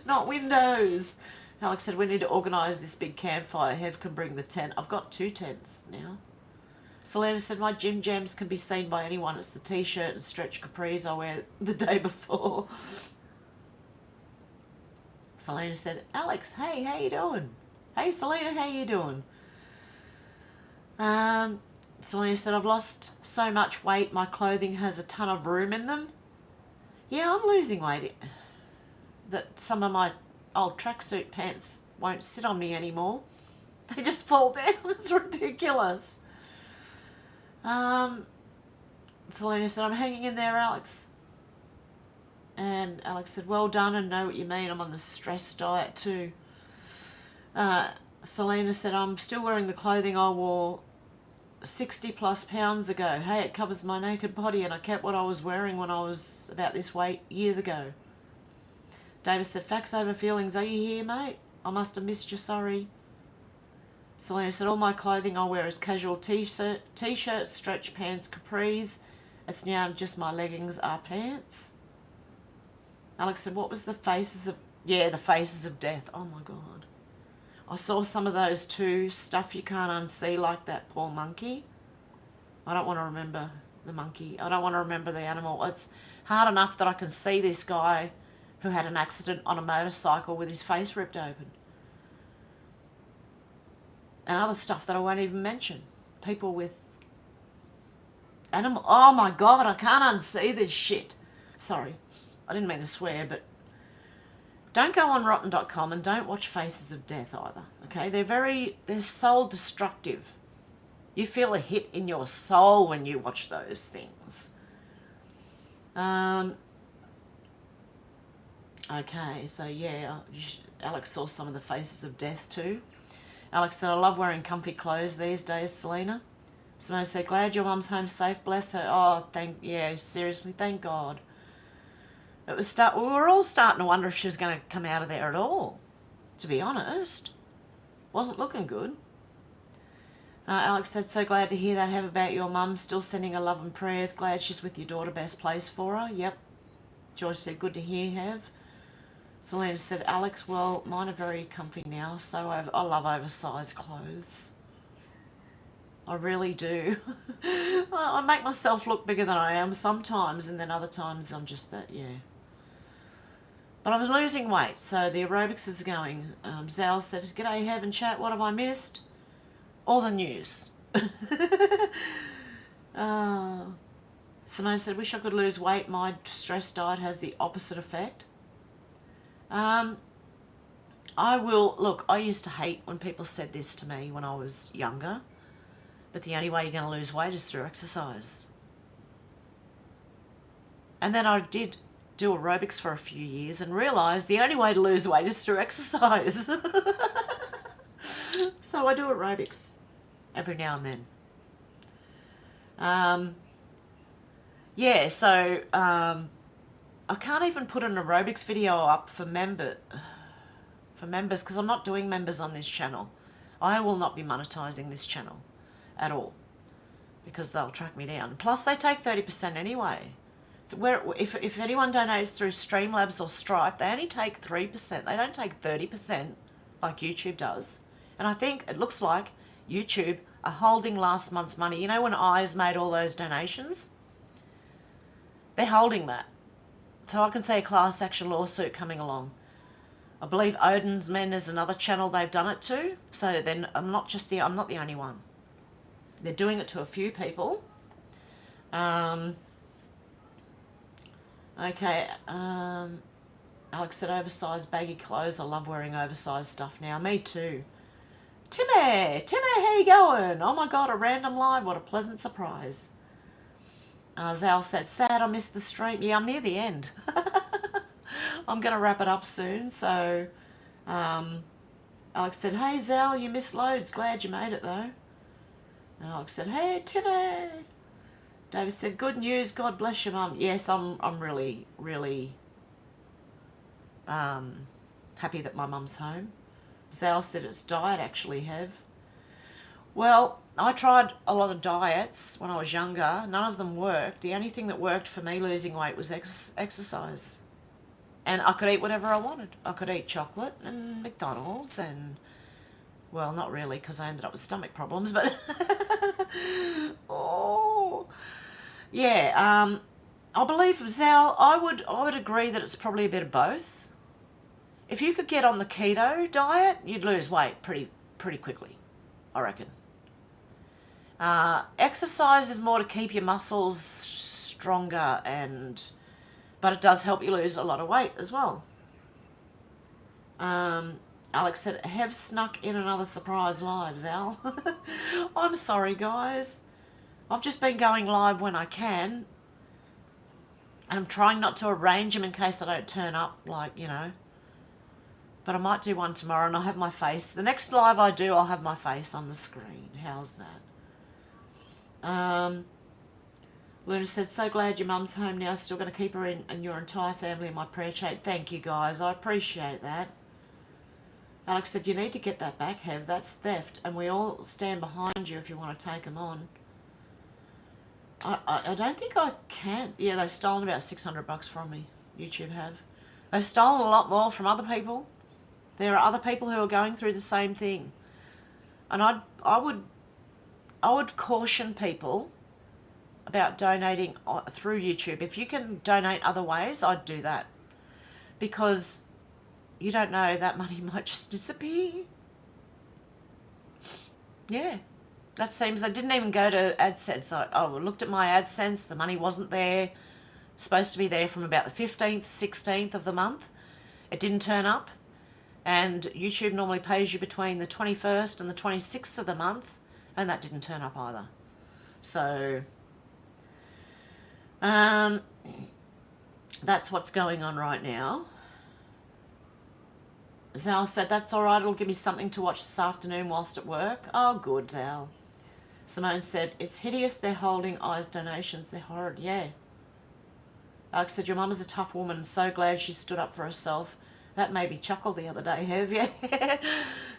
not windows. Alex said, we need to organise this big campfire. Hev can bring the tent. I've got 2 tents now. Selena said, my gym jams can be seen by anyone. It's the t-shirt and stretch capris I wear the day before. Selena said, Alex, hey, how you doing? Hey, Selena, how you doing? Selena said, I've lost so much weight, my clothing has a ton of room in them. Yeah, I'm losing weight. That some of my old tracksuit pants won't sit on me anymore. They just fall down. It's ridiculous. Selena said, I'm hanging in there, Alex. And Alex said, well done, and know what you mean. I'm on the stress diet too. Selena said, I'm still wearing the clothing I wore 60 plus pounds ago. Hey, it covers my naked body, and I kept what I was wearing when I was about this weight years ago. Davis said, facts over feelings. Are you here, mate? I must have missed you, sorry. Selena said, all my clothing I wear is casual t-shirts, stretch pants, capris. It's now just my leggings are pants. Alex said, what was the faces of... Yeah, the faces of death. Oh, my God. I saw some of those too. Stuff you can't unsee, like that poor monkey. I don't want to remember the monkey. I don't want to remember the animal. It's hard enough that I can see this guy who had an accident on a motorcycle with his face ripped open. And other stuff that I won't even mention. People with animal... Oh, my God, I can't unsee this shit. Sorry. I didn't mean to swear, but... Don't go on rotten.com and don't watch Faces of Death either, okay? They're soul destructive. You feel a hit in your soul when you watch those things. Okay, so yeah, Alex saw some of the faces of death too. Alex said, I love wearing comfy clothes these days, Selena. Simone said, glad your mum's home safe, bless her. Oh, yeah, seriously, thank God. We were all starting to wonder if she was going to come out of there at all, to be honest. Wasn't looking good. Alex said, so glad to hear that, Hev, about your mum. Still sending her love and prayers. Glad she's with your daughter. Best place for her. Yep. George said, good to hear, Hev. Selena said, Alex, well, mine are very comfy now, so I love oversized clothes. I really do. I make myself look bigger than I am sometimes, and then other times I'm just that, yeah. But I'm losing weight, so the aerobics is going. Zal said, g'day, Hev and chat, what have I missed? All the news. Simone said, wish I could lose weight. My stress diet has the opposite effect. I used to hate when people said this to me when I was younger, but the only way you're going to lose weight is through exercise. And then I did do aerobics for a few years and realised the only way to lose weight is through exercise. So I do aerobics every now and then. I can't even put an aerobics video up for members because I'm not doing members on this channel. I will not be monetizing this channel at all because they'll track me down. Plus they take 30% anyway. If anyone donates through Streamlabs or Stripe, they only take 3%. They don't take 30% like YouTube does. And I think it looks like YouTube are holding last month's money. You know when Eyes made all those donations? They're holding that. So I can see a class action lawsuit coming along. I believe Odin's Men is another channel they've done it to. So then I'm not the only one. They're doing it to a few people. Okay. Alex said oversized baggy clothes. I love wearing oversized stuff now. Me too. Timmy, how you going? Oh my God, a random live. What a pleasant surprise. Zal said, sad I missed the stream. Yeah, I'm near the end. I'm going to wrap it up soon. So, Alex said, hey Zal, you missed loads. Glad you made it though. And Alex said, hey Timmy. David said, good news. God bless your mum. Yes, I'm really, really happy that my mum's home. Zal said it's diet actually, Hev. Well, I tried a lot of diets when I was younger. None of them worked. The only thing that worked for me losing weight was exercise. And I could eat whatever I wanted. I could eat chocolate and McDonald's and, well, not really because I ended up with stomach problems, but oh, yeah. I believe, Zal, I would agree that it's probably a bit of both. If you could get on the keto diet, you'd lose weight pretty quickly, I reckon. Exercise is more to keep your muscles stronger, but it does help you lose a lot of weight as well. Alex said, Hev snuck in another surprise live, Zal. I'm sorry, guys. I've just been going live when I can. And I'm trying not to arrange them in case I don't turn up, But I might do one tomorrow and I'll have my face. The next live I do, I'll have my face on the screen. How's that? Luna said, so glad your mum's home now. Still going to keep her and your entire family in my prayer chat. Thank you, guys. I appreciate that. Alex said, you need to get that back, Hev. That's theft. And we all stand behind you if you want to take them on. I don't think I can. Yeah, they've stolen about $600 from me. YouTube have. They've stolen a lot more from other people. There are other people who are going through the same thing. And I would caution people about donating through YouTube. If you can donate other ways, I'd do that. Because you don't know, that money might just disappear. Yeah. That seems, they didn't even go to AdSense. I looked at my AdSense, the money wasn't there. Supposed to be there from about the 15th, 16th of the month. It didn't turn up. And YouTube normally pays you between the 21st and the 26th of the month. And that didn't turn up either. So, that's what's going on right now. Zal said, that's all right, it'll give me something to watch this afternoon whilst at work. Oh, good, Zal. Simone said, it's hideous they're holding eyes donations. They're horrid, yeah. Alex said, your mum is a tough woman. So glad she stood up for herself. That made me chuckle the other day, Hev. Yeah.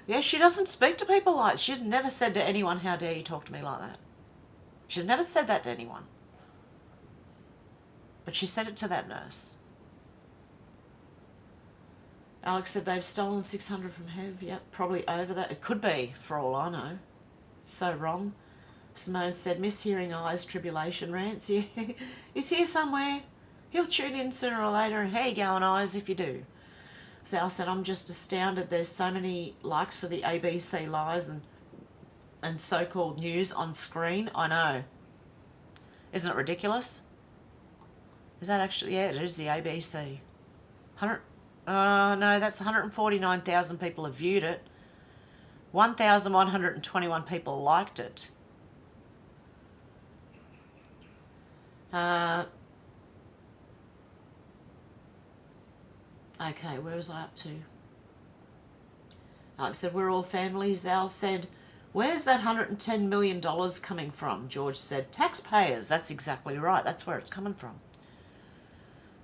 Yeah, she doesn't speak to people like... She's never said to anyone, how dare you talk to me like that. She's never said that to anyone. But she said it to that nurse. Alex said they've stolen 600 from Hev. Yep, probably over that. It could be, for all I know. So wrong. Simone said, mishearing Eyes tribulation rants. Yeah, he's here somewhere. He'll tune in sooner or later, and how you going, Eyes, if you do? Sal said, I'm just astounded there's so many likes for the ABC lies and so-called news on screen. I know. Isn't it ridiculous? Is that actually... Yeah, it is the ABC. 100... no, that's 149,000 people have viewed it. 1,121 people liked it. Okay, where was I up to? Alex said, we're all family. Zal said, where's that $110 million coming from? George said, taxpayers. That's exactly right. That's where it's coming from.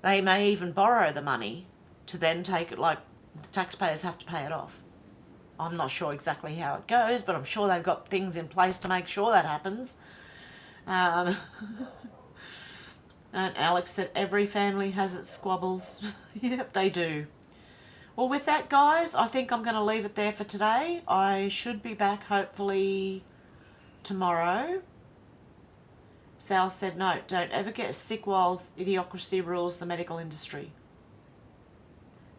They may even borrow the money to then take it, like the taxpayers have to pay it off. I'm not sure exactly how it goes, but I'm sure they've got things in place to make sure that happens. And Alex said, every family has its squabbles. Yep, they do. Well, with that, guys, I think I'm going to leave it there for today. I should be back, hopefully, tomorrow. Sal said, no, don't ever get sick while idiocracy rules the medical industry.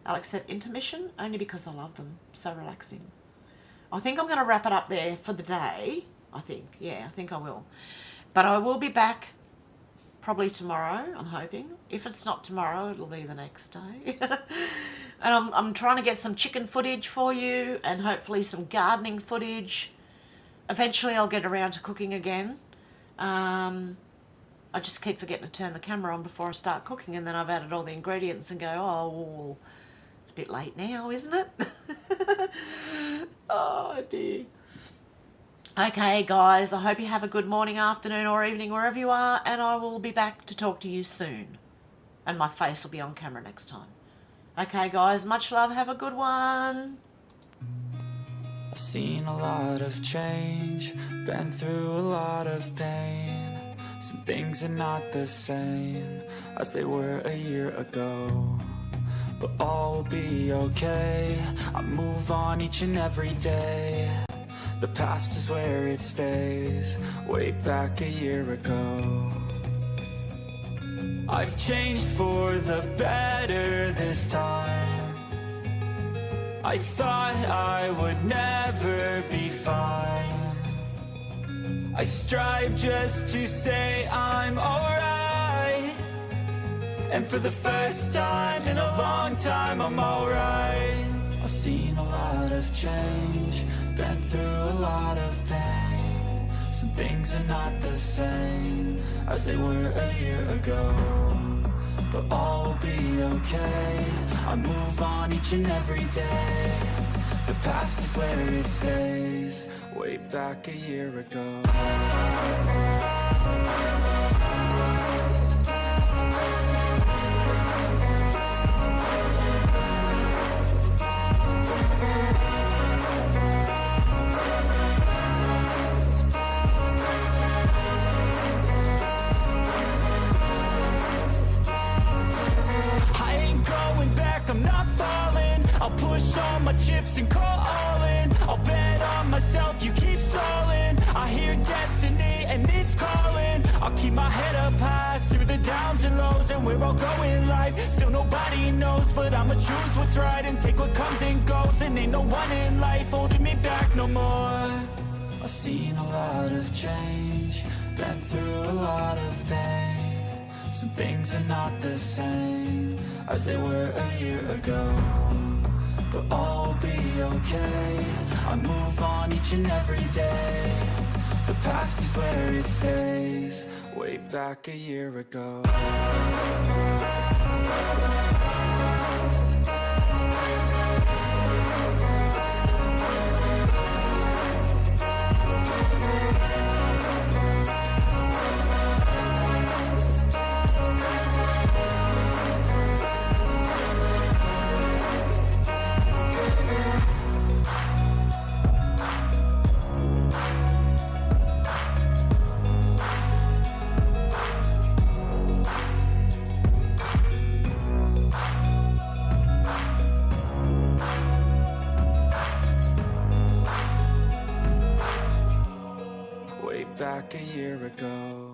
Alex said, intermission? Only because I love them. So relaxing. I think I'm going to wrap it up there for the day. I think. Yeah, I think I will. But I will be back probably tomorrow, I'm hoping. If it's not tomorrow, it'll be the next day. And I'm trying to get some chicken footage for you and hopefully some gardening footage. Eventually I'll get around to cooking again. I just keep forgetting to turn the camera on before I start cooking, and then I've added all the ingredients and go, oh, well, it's a bit late now, isn't it? Oh, dear. Okay, guys, I hope you have a good morning, afternoon, or evening, wherever you are, and I will be back to talk to you soon. And my face will be on camera next time. Okay, guys, much love. Have a good one. I've seen a lot of change, been through a lot of pain. Some things are not the same as they were a year ago, but all will be okay. I move on each and every day. The past is where it stays, way back a year ago. I've changed for the better this time. I thought I would never be fine. I strive just to say I'm alright, and for the first time in a long time I'm alright. I've seen a lot of change, been through a lot of pain. Some things are not the same as they were a year ago, but all will be okay. I move on each and every day. The past is where it stays, way back a year ago. I'm not falling. I'll push all my chips and call all in. I'll bet on myself, you keep stalling. I hear destiny and it's calling. I'll keep my head up high through the downs and lows, and we're all going life. Still nobody knows, but I'ma choose what's right and take what comes and goes. And ain't no one in life holding me back no more. I've seen a lot of change, been through a lot of pain. Some things are not the same as they were a year ago, but all will be okay. I move on each and every day. past is where it stays. Way back a year ago. Way back a year ago.